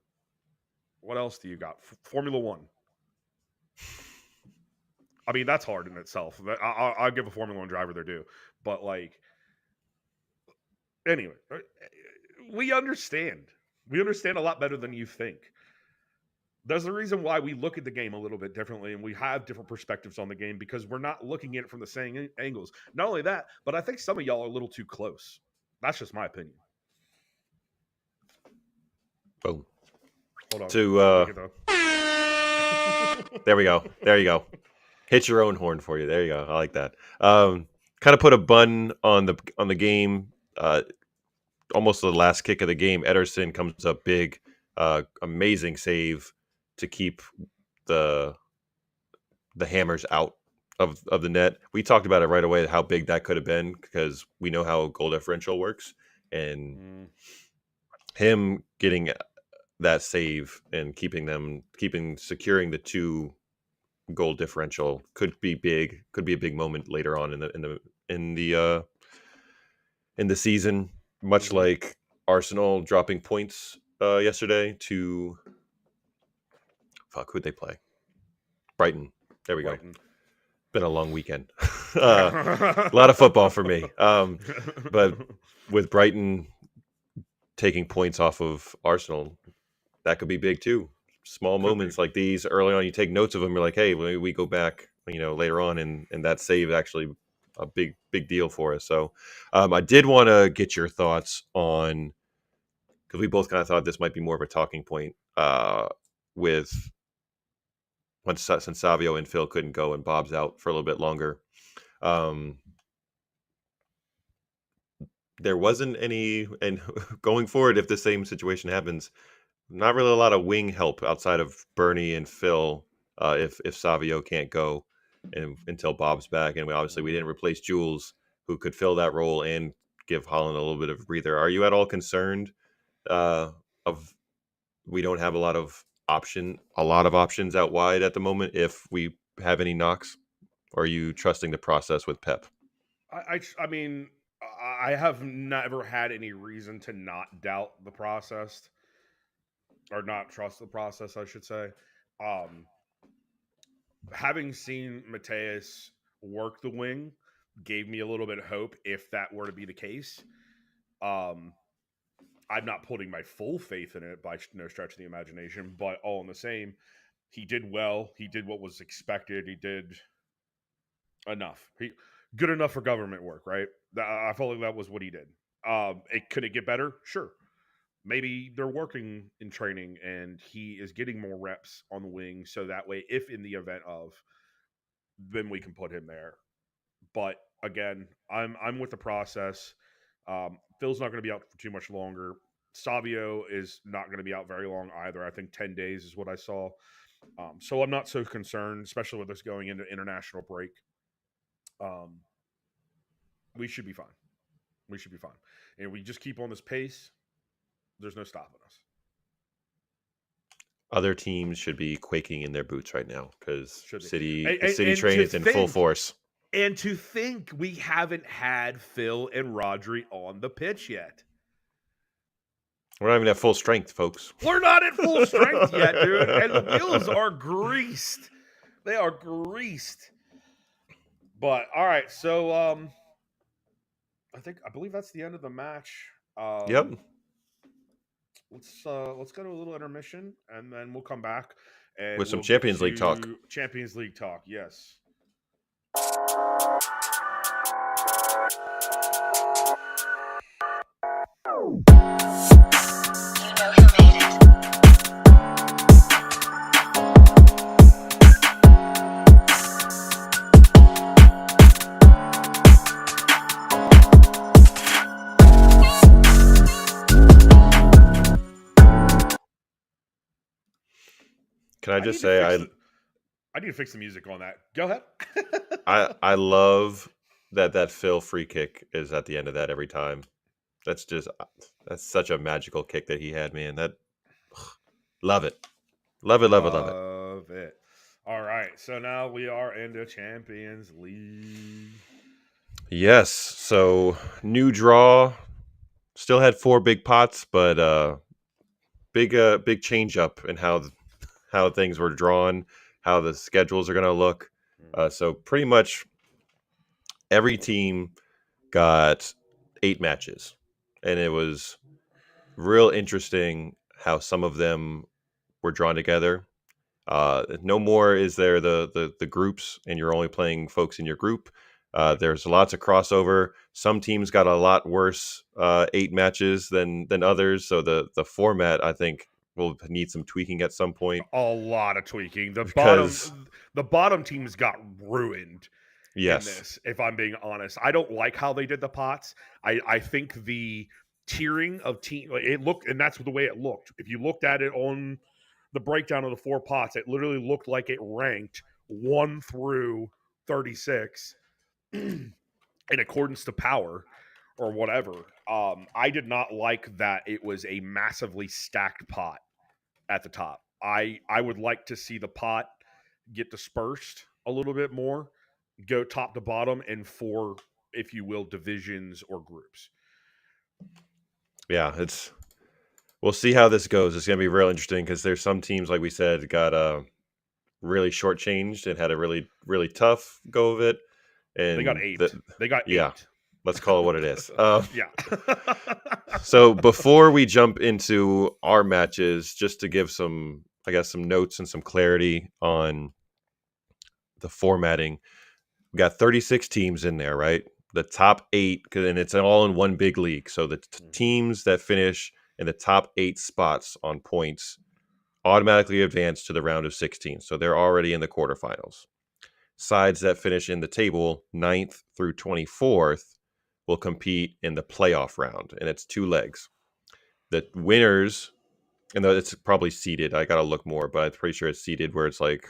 Speaker 1: What else do you got? Formula One. I mean, that's hard in itself. I'll give a Formula One driver their due. But like, anyway, we understand. We understand a lot better than you think. There's a reason why we look at the game a little bit differently and we have different perspectives on the game because we're not looking at it from the same angles. Not only that, but I think some of y'all are a little too close. That's just my opinion.
Speaker 2: Boom.
Speaker 1: Hold on.
Speaker 2: To
Speaker 1: Let me get the.
Speaker 2: there we go. There you go. Hit your own horn for you. There you go. I like that. Kind of put a bun on the game. Almost the last kick of the game. Ederson comes up big. Amazing save to keep the hammers out of the net. We talked about it right away how big that could have been because we know how goal differential works, and
Speaker 1: Mm,
Speaker 2: him getting that save and securing the two goal differential could be big. Could be a big moment later on in the season, much
Speaker 1: mm-hmm.
Speaker 2: like Arsenal dropping points yesterday to who'd they play? Brighton. There we go.
Speaker 1: Brighton.
Speaker 2: Been a long weekend. A lot of football for me. But with Brighton taking points off of Arsenal, that could be big too. Small
Speaker 1: Could be.
Speaker 2: moments like these early on, you take notes of them. You're like, hey, when we go back, later on, and that save actually a big deal for us. So I did want to get your thoughts on because we both kind of thought this might be more of a talking point with since Savio and Phil couldn't go and Bob's out for a little bit longer. There wasn't any, and going forward, if the same situation happens, not really a lot of wing help outside of Bernie and Phil. If Savio can't go until Bob's back, and we didn't replace Jules, who could fill that role and give Holland a little bit of breather. Are you at all concerned of we don't have a lot of options out wide at the moment if we have any knocks? Or are you trusting the process with Pep?
Speaker 1: I mean, I have never had any reason to not doubt the process or not trust the process, I should say. Um, Having seen Mateus work the wing gave me a little bit of hope if that were to be the case. Um, I'm not putting my full faith in it by no stretch of the imagination, but all in the same, he did well. He did what was expected. He did enough. Good enough for government work, right? I felt like that was what he did. Could it get better? Sure. Maybe they're working in training and he is getting more reps on the wing, so that way, if in the event of, then we can put him there. But again, I'm with the process. Phil's not going to be out for too much longer. Savio is not going to be out very long either. I think 10 days is what I saw. So I'm not so concerned, especially with us going into international break. We should be fine. We should be fine. And we just keep on this pace, there's no stopping us.
Speaker 2: Other teams should be quaking in their boots right now because
Speaker 1: Should be.
Speaker 2: City train is in full force.
Speaker 1: And to think we haven't had Phil and Rodri on the pitch yet.
Speaker 2: We're not even at full strength, folks.
Speaker 1: We're not at full strength yet, dude. And the wheels are greased. They are greased. But all right, so I believe that's the end of the match.
Speaker 2: Yep.
Speaker 1: Let's go to a little intermission and then we'll come back and
Speaker 2: With some
Speaker 1: we'll get
Speaker 2: Champions League talk.
Speaker 1: Champions League talk, yes.
Speaker 3: You know who made it.
Speaker 2: Can I just say
Speaker 1: I need to fix the music on that. Go ahead.
Speaker 2: I love that Phil free kick is at the end of that every time. That's such a magical kick that he had, man. Love it. Love it.
Speaker 1: Love it. All right, so now we are in the Champions League.
Speaker 2: Yes. So new draw. Still had 4 big pots, but big change up in how things were drawn, how the schedules are going to look. So pretty much every team got 8 matches, and it was real interesting how some of them were drawn together. No more is there the groups, and you're only playing folks in your group. There's lots of crossover. Some teams got a lot worse 8 matches than others. So the format, I think, will need some tweaking at some point.
Speaker 1: A lot of tweaking. The
Speaker 2: Because-
Speaker 1: bottom teams got ruined
Speaker 2: Yes.
Speaker 1: in this, if I'm being honest. I don't like how they did the pots. I think the tiering of team, it looked, and that's the way it looked. If you looked at it on the breakdown of the 4 pots, it literally looked like it ranked 1 through 36 in accordance to power or whatever. I did not like that it was a massively stacked pot at the top. I would like to see the pot get dispersed a little bit more, go top to bottom in 4, if you will, divisions or groups.
Speaker 2: Yeah, we'll see how this goes. It's going to be real interesting because there's some teams, like we said, got really shortchanged and had a really, really tough go of it. And
Speaker 1: They got 8. They got 8.
Speaker 2: Yeah. Let's call it what it is.
Speaker 1: Yeah.
Speaker 2: So before we jump into our matches, just to give some notes and some clarity on the formatting, we got 36 teams in there, right? The top 8, and it's all in one big league. So the teams that finish in the top 8 spots on points automatically advance to the round of 16. So they're already in the quarterfinals. Sides that finish in the table 9th through 24th will compete in the playoff round, and it's 2 legs. The winners, and it's probably seeded. I got to look more, but I'm pretty sure it's seeded where it's like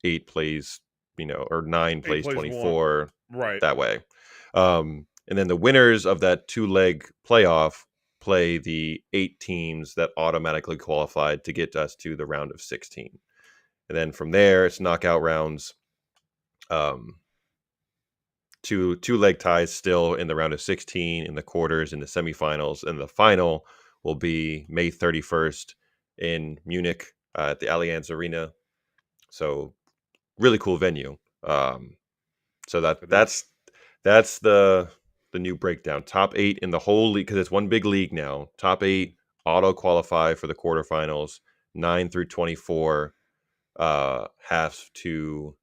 Speaker 2: 8 plays, or 9 plays 24
Speaker 1: right?
Speaker 2: that way. And then the winners of that 2-leg playoff play the 8 teams that automatically qualified to get us to the round of 16. And then from there, it's knockout rounds. Two-leg ties still in the round of 16, in the quarters, in the semifinals, and the final will be May 31st in Munich at the Allianz Arena. So really cool venue. So that's the new breakdown. Top 8 in the whole league, because it's one big league now. Top 8 auto qualify for the quarterfinals. 9 through 24 have to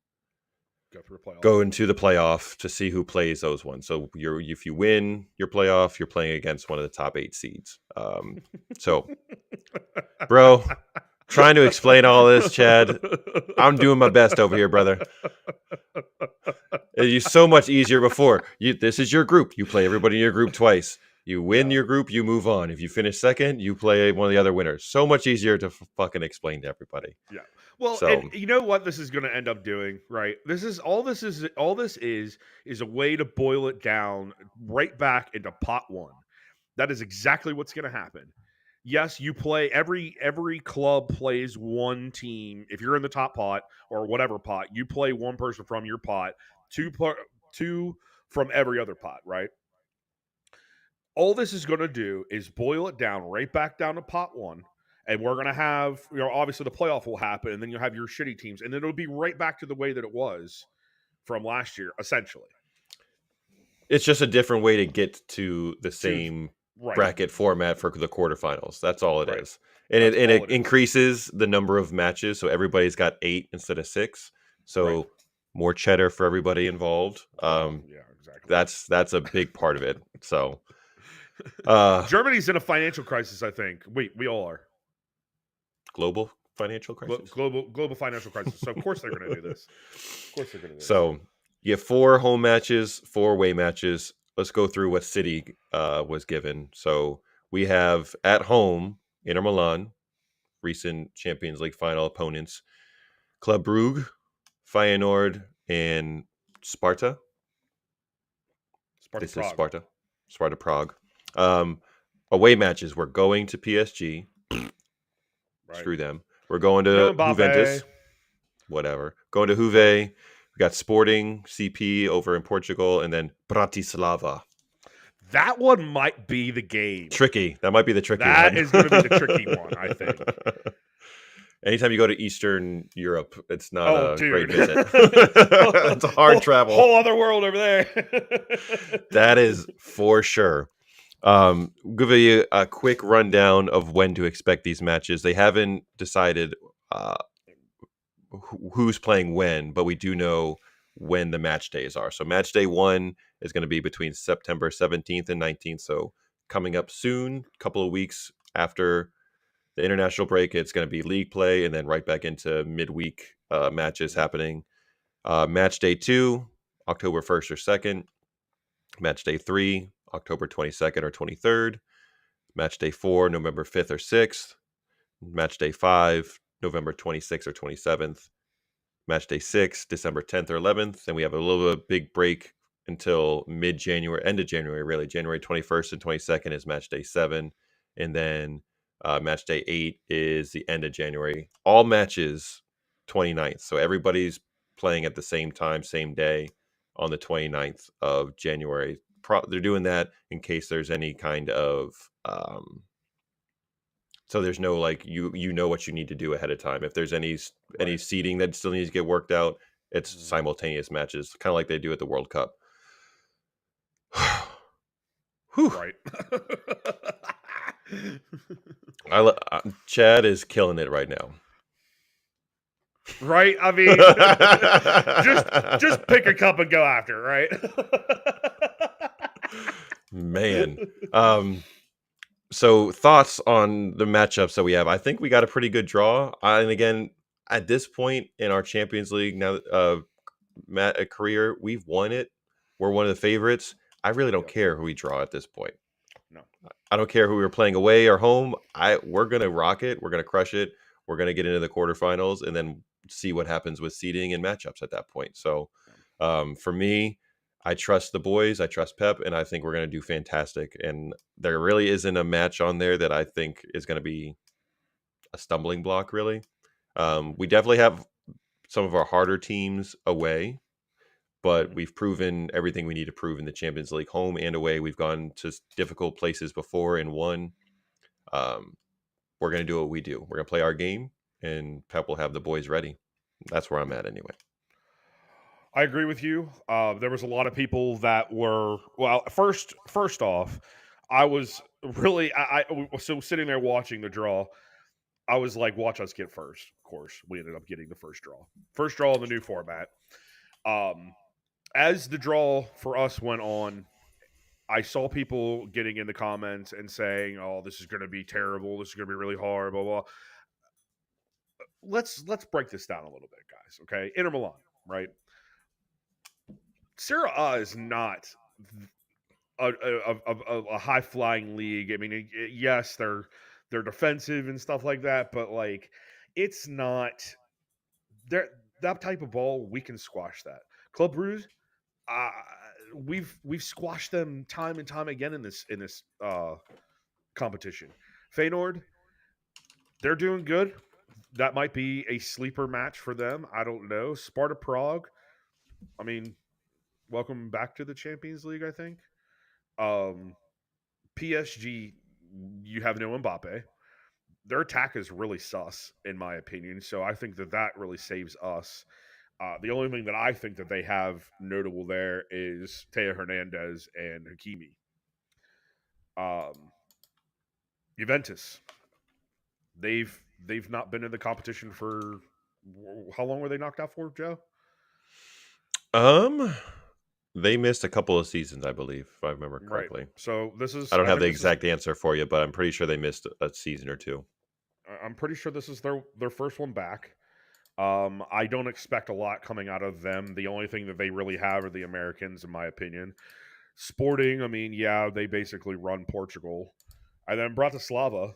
Speaker 2: go into the playoff to see who plays those ones. So if you win your playoff, you're playing against one of the top 8 seeds. So, bro, trying to explain all this, Chad. I'm doing my best over here, brother. It's so much easier before. This is your group. You play everybody in your group twice. You win your group, you move on. If you finish second, you play one of the other winners. So much easier to fucking explain to everybody.
Speaker 1: Yeah. Well,
Speaker 2: So,
Speaker 1: and you know what this is going to end up doing, right? This is a way to boil it down right back into pot 1. That is exactly what's going to happen. Yes, you play every club plays one team. If you're in the top pot or whatever pot, you play one person from your pot, two from every other pot, right? All this is going to do is boil it down right back down to pot 1. And we're going to have, obviously the playoff will happen, and then you'll have your shitty teams. And then it'll be right back to the way that it was from last year, essentially.
Speaker 2: it's just a different way to get to the same bracket format for the quarterfinals. That's all it is. And it increases the number of matches. So everybody's got 8 instead of 6. So more cheddar for everybody involved.
Speaker 1: Yeah, exactly.
Speaker 2: That's a big part of it. So
Speaker 1: Germany's in a financial crisis, I think. We all are.
Speaker 2: Global financial crisis.
Speaker 1: Global financial crisis. So of course they're going to do this.
Speaker 2: So you have 4 home matches, 4 away matches. Let's go through what city was given. So we have at home Inter Milan, recent Champions League final opponents, Club Brugge, Feyenoord, and Sparta. This is Sparta Prague. Away matches. We're going to PSG. Screw them. We're going to Juventus. Whatever. Going to Juve. We got Sporting CP over in Portugal, and then Bratislava.
Speaker 1: That one might be the game.
Speaker 2: Tricky. That might be the tricky one.
Speaker 1: That is going to be the tricky one, I think.
Speaker 2: Anytime you go to Eastern Europe, it's not a great visit. It's a hard travel.
Speaker 1: Whole other world over there.
Speaker 2: That is for sure. Give you a quick rundown of when to expect these matches. They haven't decided who's playing when, but we do know when the match days are. So match day 1 is going to be between September 17th and 19th. So coming up soon, a couple of weeks after the international break, it's going to be league play and then right back into midweek matches happening. Match day 2, October 1st or 2nd. Match day 3, October 22nd or 23rd. Match day 4, November 5th or 6th. Match day 5, November 26th or 27th. Match day 6, December 10th or 11th. And we have a little big break until mid-January, end of January, really. January 21st and 22nd is match day 7. And then match day 8 is the end of January. All matches 29th. So everybody's playing at the same time, same day on the 29th of January. They're doing that in case there's any kind of so there's no like you know what you need to do ahead of time. If there's any seeding that still needs to get worked out, it's simultaneous matches, kind of like they do at the World Cup.
Speaker 1: Right.
Speaker 2: Chad is killing it right now.
Speaker 1: Right? I mean, just pick a cup and go after, right?
Speaker 2: Man. So thoughts on the matchups that we have? I think we got a pretty good draw. And again, at this point in our Champions League now, career, we've won it. We're one of the favorites. I really don't
Speaker 1: Yep.
Speaker 2: care who we draw at this point.
Speaker 1: No.
Speaker 2: I don't care who we were playing away or home. We're gonna rock it. We're gonna crush it. We're gonna get into the quarterfinals and then see what happens with seeding and matchups at that point. So, for me, I trust the boys. I trust Pep, and I think we're gonna do fantastic. And there really isn't a match on there that I think is gonna be a stumbling block. Really, we definitely have some of our harder teams away, but we've proven everything we need to prove in the Champions League, home and away. We've gone to difficult places before and won. Um, we're going to do what we do. We're going to play our game, and Pep will have the boys ready. That's where I'm at anyway.
Speaker 1: I agree with you. There was a lot of people that were First off, I was really so sitting there watching the draw. I was like, watch us get first. Of course, we ended up getting the first draw in the new format. As the draw for us went on, I saw people getting in the comments and saying, "Oh, this is going to be terrible. This is going to be really hard." Blah blah. Let's break this down a little bit, guys. Okay, Inter Milan, right? Serie A is not a high flying league. I mean, yes, they're defensive and stuff like that, but like, it's not that type of ball. We can squash that. Club Brugge, uh, we've squashed them time and time again in this competition. Feyenoord, they're doing good. That might be a sleeper match for them. I don't know. Sparta Prague, I mean, welcome back to the Champions League, I think. PSG, you have no Mbappe. Their attack is really sus, in my opinion. So I think that really saves us. The only thing that I think that they have notable there is Teo Hernandez and Hakimi. Juventus, they've not been in the competition for how long were they knocked out for, Joe?
Speaker 2: They missed a couple of seasons, I believe, if I remember
Speaker 1: Right.
Speaker 2: correctly.
Speaker 1: So
Speaker 2: I don't
Speaker 1: I
Speaker 2: have
Speaker 1: think
Speaker 2: the
Speaker 1: this is
Speaker 2: exact answer for you, but I'm pretty sure they missed a season or two.
Speaker 1: I'm pretty sure this is their first one back. I don't expect a lot coming out of them. The only thing that they really have are the Americans, in my opinion. Sporting, I mean, yeah, they basically run Portugal. And then Bratislava,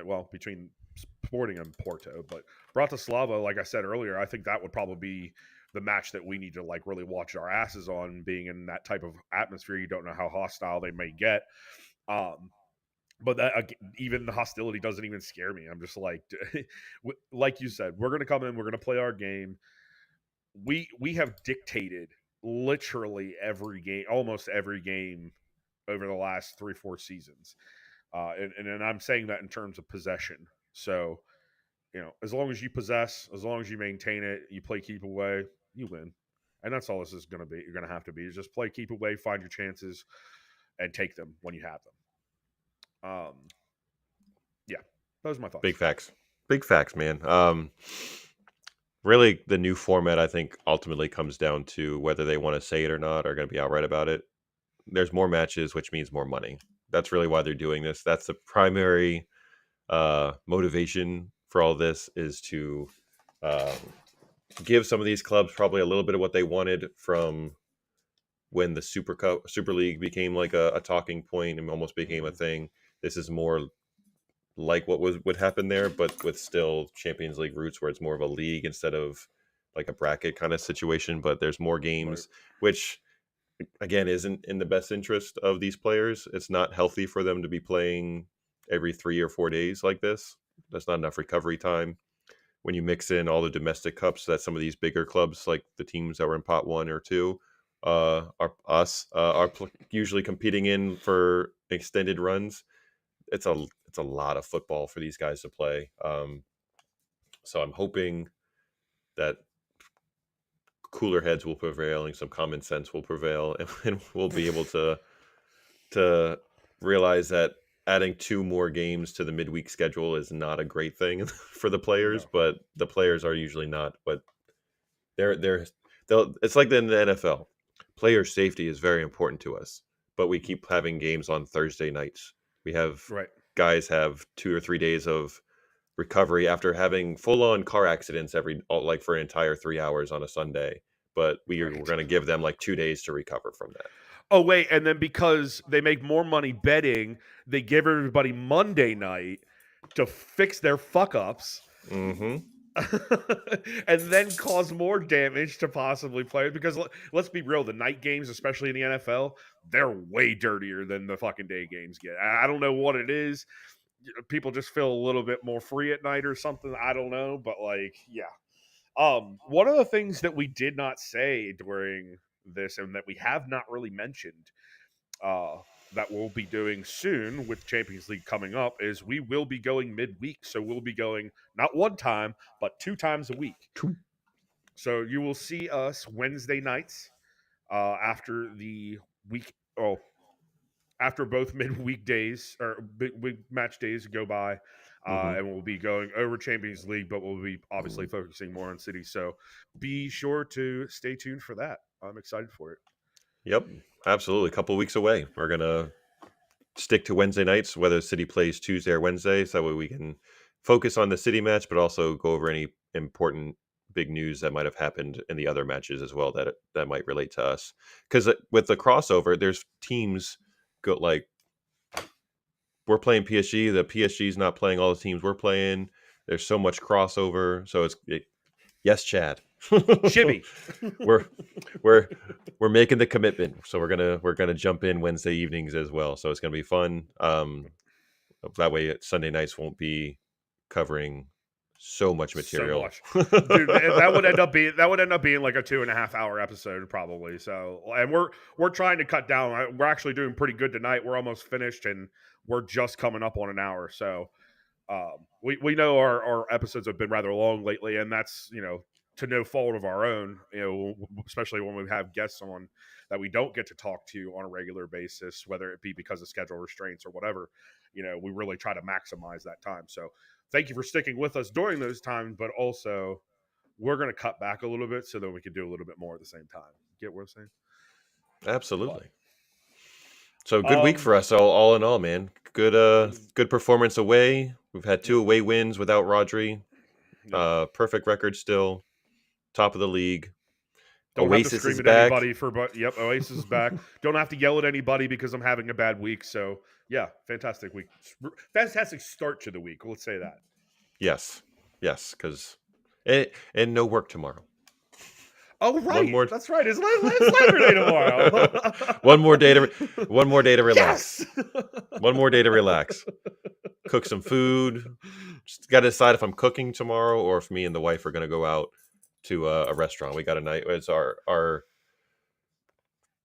Speaker 1: well, between Sporting and Porto, but Bratislava, like I said earlier, I think that would probably be the match that we need to like really watch our asses on. Being in that type of atmosphere, you don't know how hostile they may get. Um, but that even the hostility doesn't even scare me. I'm just like, like you said, we're gonna come in, we're gonna play our game. We have dictated literally every game, almost every game over the last 3-4 seasons, and I'm saying that in terms of possession. So as long as you possess, as long as you maintain it, you play keep away, you win. And that's all this is going to be. You're going to have to be is just play keep away, find your chances, and take them when you have them. Yeah, those are my thoughts.
Speaker 2: Big facts, man. Really, the new format I think ultimately comes down to whether they want to say it or not, are going to be outright about it. There's more matches, which means more money. That's really why they're doing this. That's the primary motivation for all this, is to um, give some of these clubs probably a little bit of what they wanted from when the Super League became like a talking point and almost became a thing. This is more like what would happen there, but with still Champions League roots, where it's more of a league instead of like a bracket kind of situation. But there's more games, which again isn't in the best interest of these players. It's not healthy for them to be playing every 3 or 4 days like this. That's not enough recovery time. When you mix in all the domestic cups that some of these bigger clubs, like the teams that were in pot 1 or 2, are usually competing in for extended runs, it's a lot of football for these guys to play. So I'm hoping that cooler heads will prevail and some common sense will prevail, and we'll be able to realize that adding 2 more games to the midweek schedule is not a great thing for the players.
Speaker 1: No.
Speaker 2: But the players are usually not. But it's like in the NFL. Player safety is very important to us, but we keep having games on Thursday nights. We have
Speaker 1: Right.
Speaker 2: guys have 2 or 3 days of recovery after having full-on car accidents like for an entire 3 hours on a Sunday. But we're
Speaker 1: Right.
Speaker 2: going to give them like 2 days to recover from that.
Speaker 1: Oh wait, and then because they make more money betting, they give everybody Monday night to fix their fuck ups.
Speaker 2: Mm-hmm.
Speaker 1: And then cause more damage to possibly players because let's be real, the night games, especially in the NFL, they're way dirtier than the fucking day games get. I don't know what it is. People just feel a little bit more free at night or something. I don't know, but like, yeah. One of the things that we did not say during this and that we have not really mentioned uh that we'll be doing soon with Champions League coming up is we will be going midweek. So we'll be going not one time, but 2 times a week. So you will see us Wednesday nights after the week. Oh, after both midweek days or week match days go by,
Speaker 2: Mm-hmm.
Speaker 1: and we'll be going over Champions League, but we'll be obviously focusing more on City. So be sure to stay tuned for that. I'm excited for it.
Speaker 2: Yep, absolutely. A couple of weeks away. We're gonna stick to Wednesday nights, whether City plays Tuesday or Wednesday, so that way we can focus on the City match, but also go over any important big news that might have happened in the other matches as well that might relate to us. Because with the crossover, there's teams go like we're playing PSG. The PSG's not playing all the teams we're playing. There's so much crossover. So yes, Chad.
Speaker 1: Shibby.
Speaker 2: we're we're making the commitment. So we're gonna jump in Wednesday evenings as well. So it's gonna be fun. That way Sunday nights won't be covering so much
Speaker 1: So
Speaker 2: material.
Speaker 1: much, dude. That would end up being like a 2.5 hour episode probably. So, and we're trying to cut down. We're actually doing pretty good tonight. We're almost finished, and we're just coming up on an hour. So, we know our episodes have been rather long lately, and that's to no fault of our own. Especially when we have guests on that we don't get to talk to on a regular basis, whether it be because of schedule restraints or whatever. We really try to maximize that time. So thank you for sticking with us during those times, but also we're going to cut back a little bit so that we can do a little bit more at the same time. Get what I'm saying?
Speaker 2: Absolutely. So good week
Speaker 1: Um,
Speaker 2: for us all in all, man. Good performance away. We've had 2 away wins without Rodri.
Speaker 1: Yep.
Speaker 2: Perfect record still. Top of the league.
Speaker 1: Don't have to
Speaker 2: Oasis
Speaker 1: scream
Speaker 2: is
Speaker 1: at
Speaker 2: back.
Speaker 1: anybody yep, Oasis is back. Don't have to yell at anybody because I'm having a bad week. So yeah, fantastic week. Fantastic start to the week. Let's say that.
Speaker 2: Yes, because and no work tomorrow.
Speaker 1: Oh right,
Speaker 2: more.
Speaker 1: that's right. It's Labor Day tomorrow.
Speaker 2: one more day to relax.
Speaker 1: Yes.
Speaker 2: One more day to relax. Cook some food. Just got to decide if I'm cooking tomorrow or if me and the wife are going to go out to a restaurant. We got a night. It's our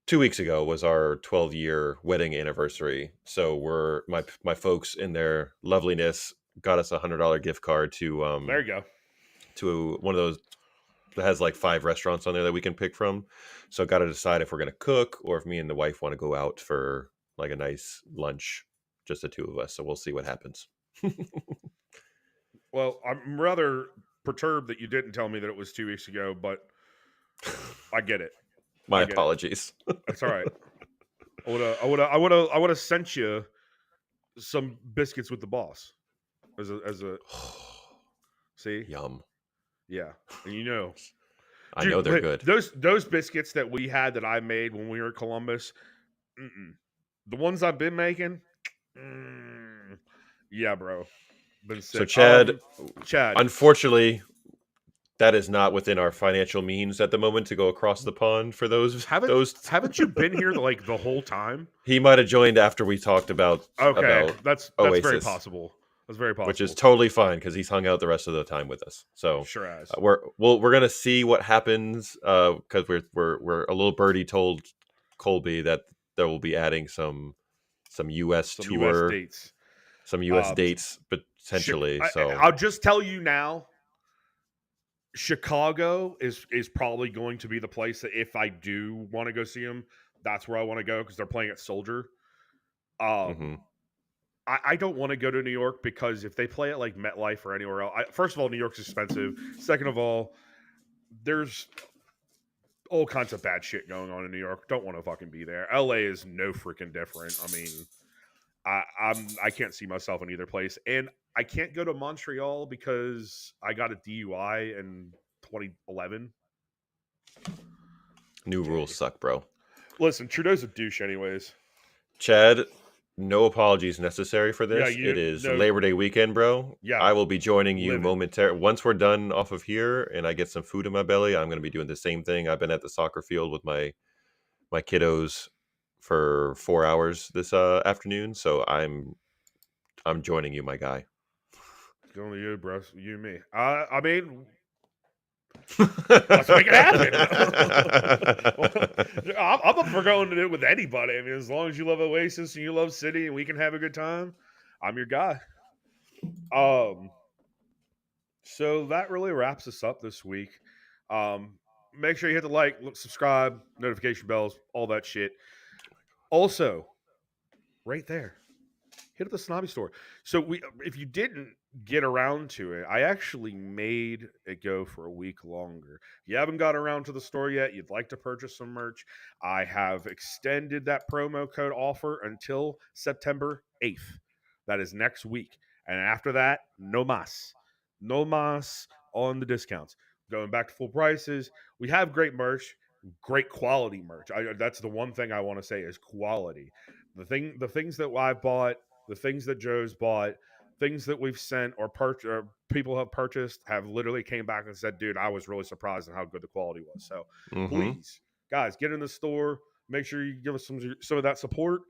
Speaker 2: 2 weeks ago was our 12-year wedding anniversary. So my folks in their loveliness got us $100 gift card to
Speaker 1: There you go.
Speaker 2: to one of those that has like 5 restaurants on there that we can pick from. So got to decide if we're going to cook or if me and the wife want to go out for like a nice lunch, just the 2 of us. So we'll see what happens.
Speaker 1: Well, I'm rather perturbed that you didn't tell me that it was 2 weeks ago, but I get it.
Speaker 2: My
Speaker 1: I get it.
Speaker 2: apologies.
Speaker 1: It's all right. I would have sent you some biscuits with the boss as a see.
Speaker 2: Yum.
Speaker 1: Yeah, and
Speaker 2: I
Speaker 1: dude,
Speaker 2: know they're good.
Speaker 1: Those biscuits that we had that I made when we were in Columbus, the ones I've been making, yeah, bro. Been sick.
Speaker 2: So
Speaker 1: Chad,
Speaker 2: unfortunately, that is not within our financial means at the moment to go across the pond for those.
Speaker 1: haven't you been here like the whole time?
Speaker 2: He might have joined after we talked about
Speaker 1: that's
Speaker 2: Oasis,
Speaker 1: very possible. That's very possible.
Speaker 2: which is totally fine because he's hung out the rest of the time with us. So
Speaker 1: sure as
Speaker 2: we're gonna see what happens because we're a little birdie told Colby that there will be adding some U.S. tour
Speaker 1: US dates.
Speaker 2: some U.S. dates potentially. So
Speaker 1: I'll just tell you now. Chicago is probably going to be the place that if I do want to go see them, that's where I want to go because they're playing at Soldier. I don't want to go to New York because if they play at like MetLife or anywhere else, first of all, New York's expensive. Second of all, there's all kinds of bad shit going on in New York. Don't want to fucking be there. LA is no freaking different. I mean, I can't see myself in either place, and I can't go to Montreal because I got a DUI in 2011.
Speaker 2: New rules
Speaker 1: Okay.
Speaker 2: suck, bro.
Speaker 1: Listen, Trudeau's a douche, anyways.
Speaker 2: Chad, no apologies necessary for
Speaker 1: Yeah,
Speaker 2: this. It
Speaker 1: you
Speaker 2: is
Speaker 1: no,
Speaker 2: Labor Day weekend, bro.
Speaker 1: yeah,
Speaker 2: I will be joining you
Speaker 1: livid.
Speaker 2: momentarily. Once we're done off of here and I get some food in my belly, I'm going to be doing the same thing. I've been at the soccer field with my kiddos for 4 hours this afternoon, so I'm joining you, my guy.
Speaker 1: It's only you, bro. You and me. I mean, let's make it happen. I'm up for going to it with anybody. I mean, as long as you love Oasis and you love City and we can have a good time, I'm your guy. Um, so that really wraps us up this week. Make sure you hit the like, subscribe, notification bells, all that shit. Also, right there, hit up the Snobby store. So if you didn't get around to it, I actually made it go for a week longer. If you haven't got around to the store yet, you'd like to purchase some merch, I have extended that promo code offer until September 8th. That is next week. And after that, no mas. No mas on the discounts. Going back to full prices. We have great merch, great quality merch. That's the one thing I want to say is quality. The things that I bought, the things that Joe's bought, things that we've sent or people have purchased have literally came back and said, dude, I was really surprised at how good the quality was. So
Speaker 2: Mm-hmm.
Speaker 1: please, guys, get in the store. Make sure you give us some of that support.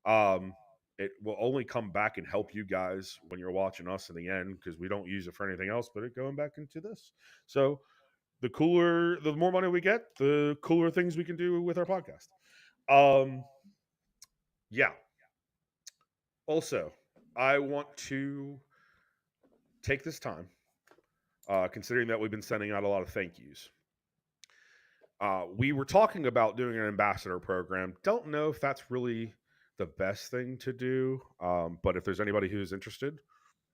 Speaker 1: Um, it will only come back and help you guys when you're watching us in the end because we don't use it for anything else but it going back into this. So the more money we get, the cooler things we can do with our podcast. Um, yeah. Also, I want to take this time, considering that we've been sending out a lot of thank yous. We were talking about doing an ambassador program. Don't know if that's really the best thing to do, but if there's anybody who's interested,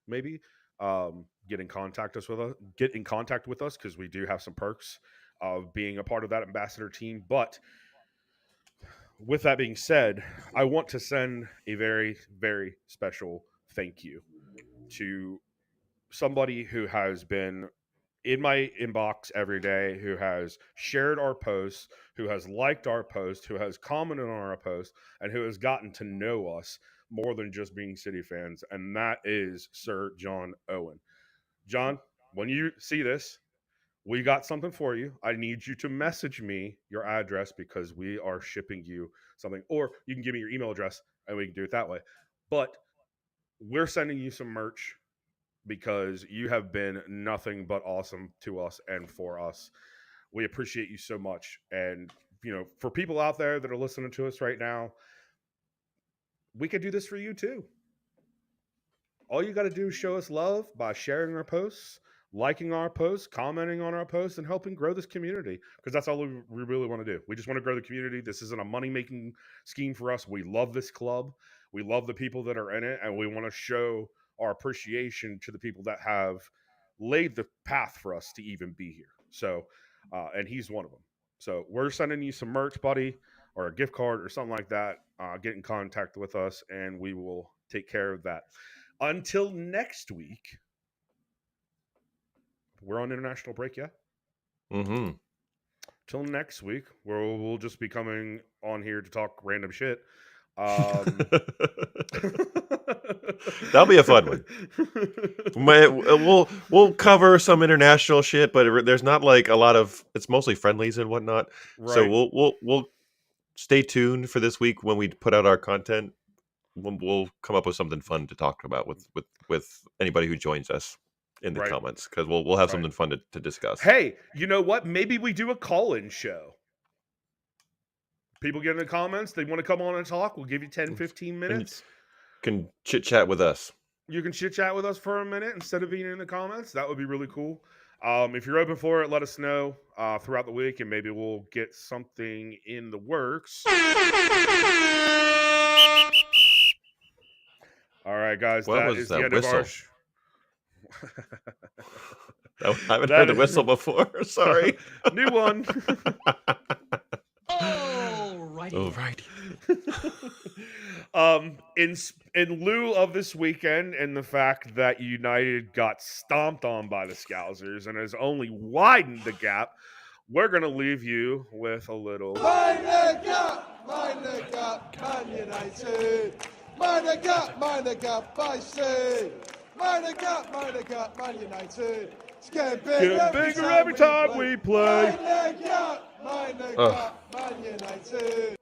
Speaker 1: maybe get in contact with us because we do have some perks of being a part of that ambassador team. But with that being said, I want to send a very, very special thank you to somebody who has been in my inbox every day, who has shared our posts, who has liked our post, who has commented on our post, and who has gotten to know us more than just being City fans. And that is Sir John Owen. John, when you see this, we got something for you. I need you to message me your address because we are shipping you something, or you can give me your email address and we can do it that way. But we're sending you some merch because you have been nothing but awesome to us and for us. We appreciate you so much. And, for people out there that are listening to us right now, we could do this for you too. All you got to do is show us love by sharing our posts, liking our posts, commenting on our posts, and helping grow this community. Because that's all we really want to do. We just want to grow the community. This isn't a money making scheme for us. We love this club. We love the people that are in it, and we want to show our appreciation to the people that have laid the path for us to even be here. So, and he's one of them. So we're sending you some merch, buddy, or a gift card or something like that. Get in contact with us, and we will take care of that. Until next week, we're on international break, yeah?
Speaker 2: Mm-hmm.
Speaker 1: Till next week, where we'll just be coming on here to talk random shit. Um,
Speaker 2: That'll be a fun one. We'll cover some international shit, but there's not like a lot of. It's mostly friendlies and whatnot. So
Speaker 1: right.
Speaker 2: we'll stay tuned for this week when we put out our content. We'll come up with something fun to talk about with anybody who joins us in the
Speaker 1: Right.
Speaker 2: comments because we'll have
Speaker 1: Right.
Speaker 2: something fun to discuss.
Speaker 1: Hey, you know what? Maybe we do a call-in show. People get in the comments. They want to come on and talk. We'll give you 10, 15 minutes.
Speaker 2: Can chit chat with us.
Speaker 1: You can chit chat with us for a minute instead of being in the comments. That would be really cool. If you're open for it, let us know throughout the week, and maybe we'll get something in the works. All right, guys,
Speaker 2: What
Speaker 1: that
Speaker 2: was
Speaker 1: is the
Speaker 2: that
Speaker 1: end of our.
Speaker 2: I haven't heard the whistle before. Sorry.
Speaker 1: New one.
Speaker 4: All
Speaker 2: Alrighty.
Speaker 1: In lieu of this weekend and the fact that United got stomped on by the Scousers and has only widened the gap, we're going to leave you with a little.
Speaker 4: Mind the gap, Man United. Mind the gap, I say. Mind the gap, Man United. It's getting
Speaker 1: bigger every time we play.
Speaker 4: Mind the gap, Man United.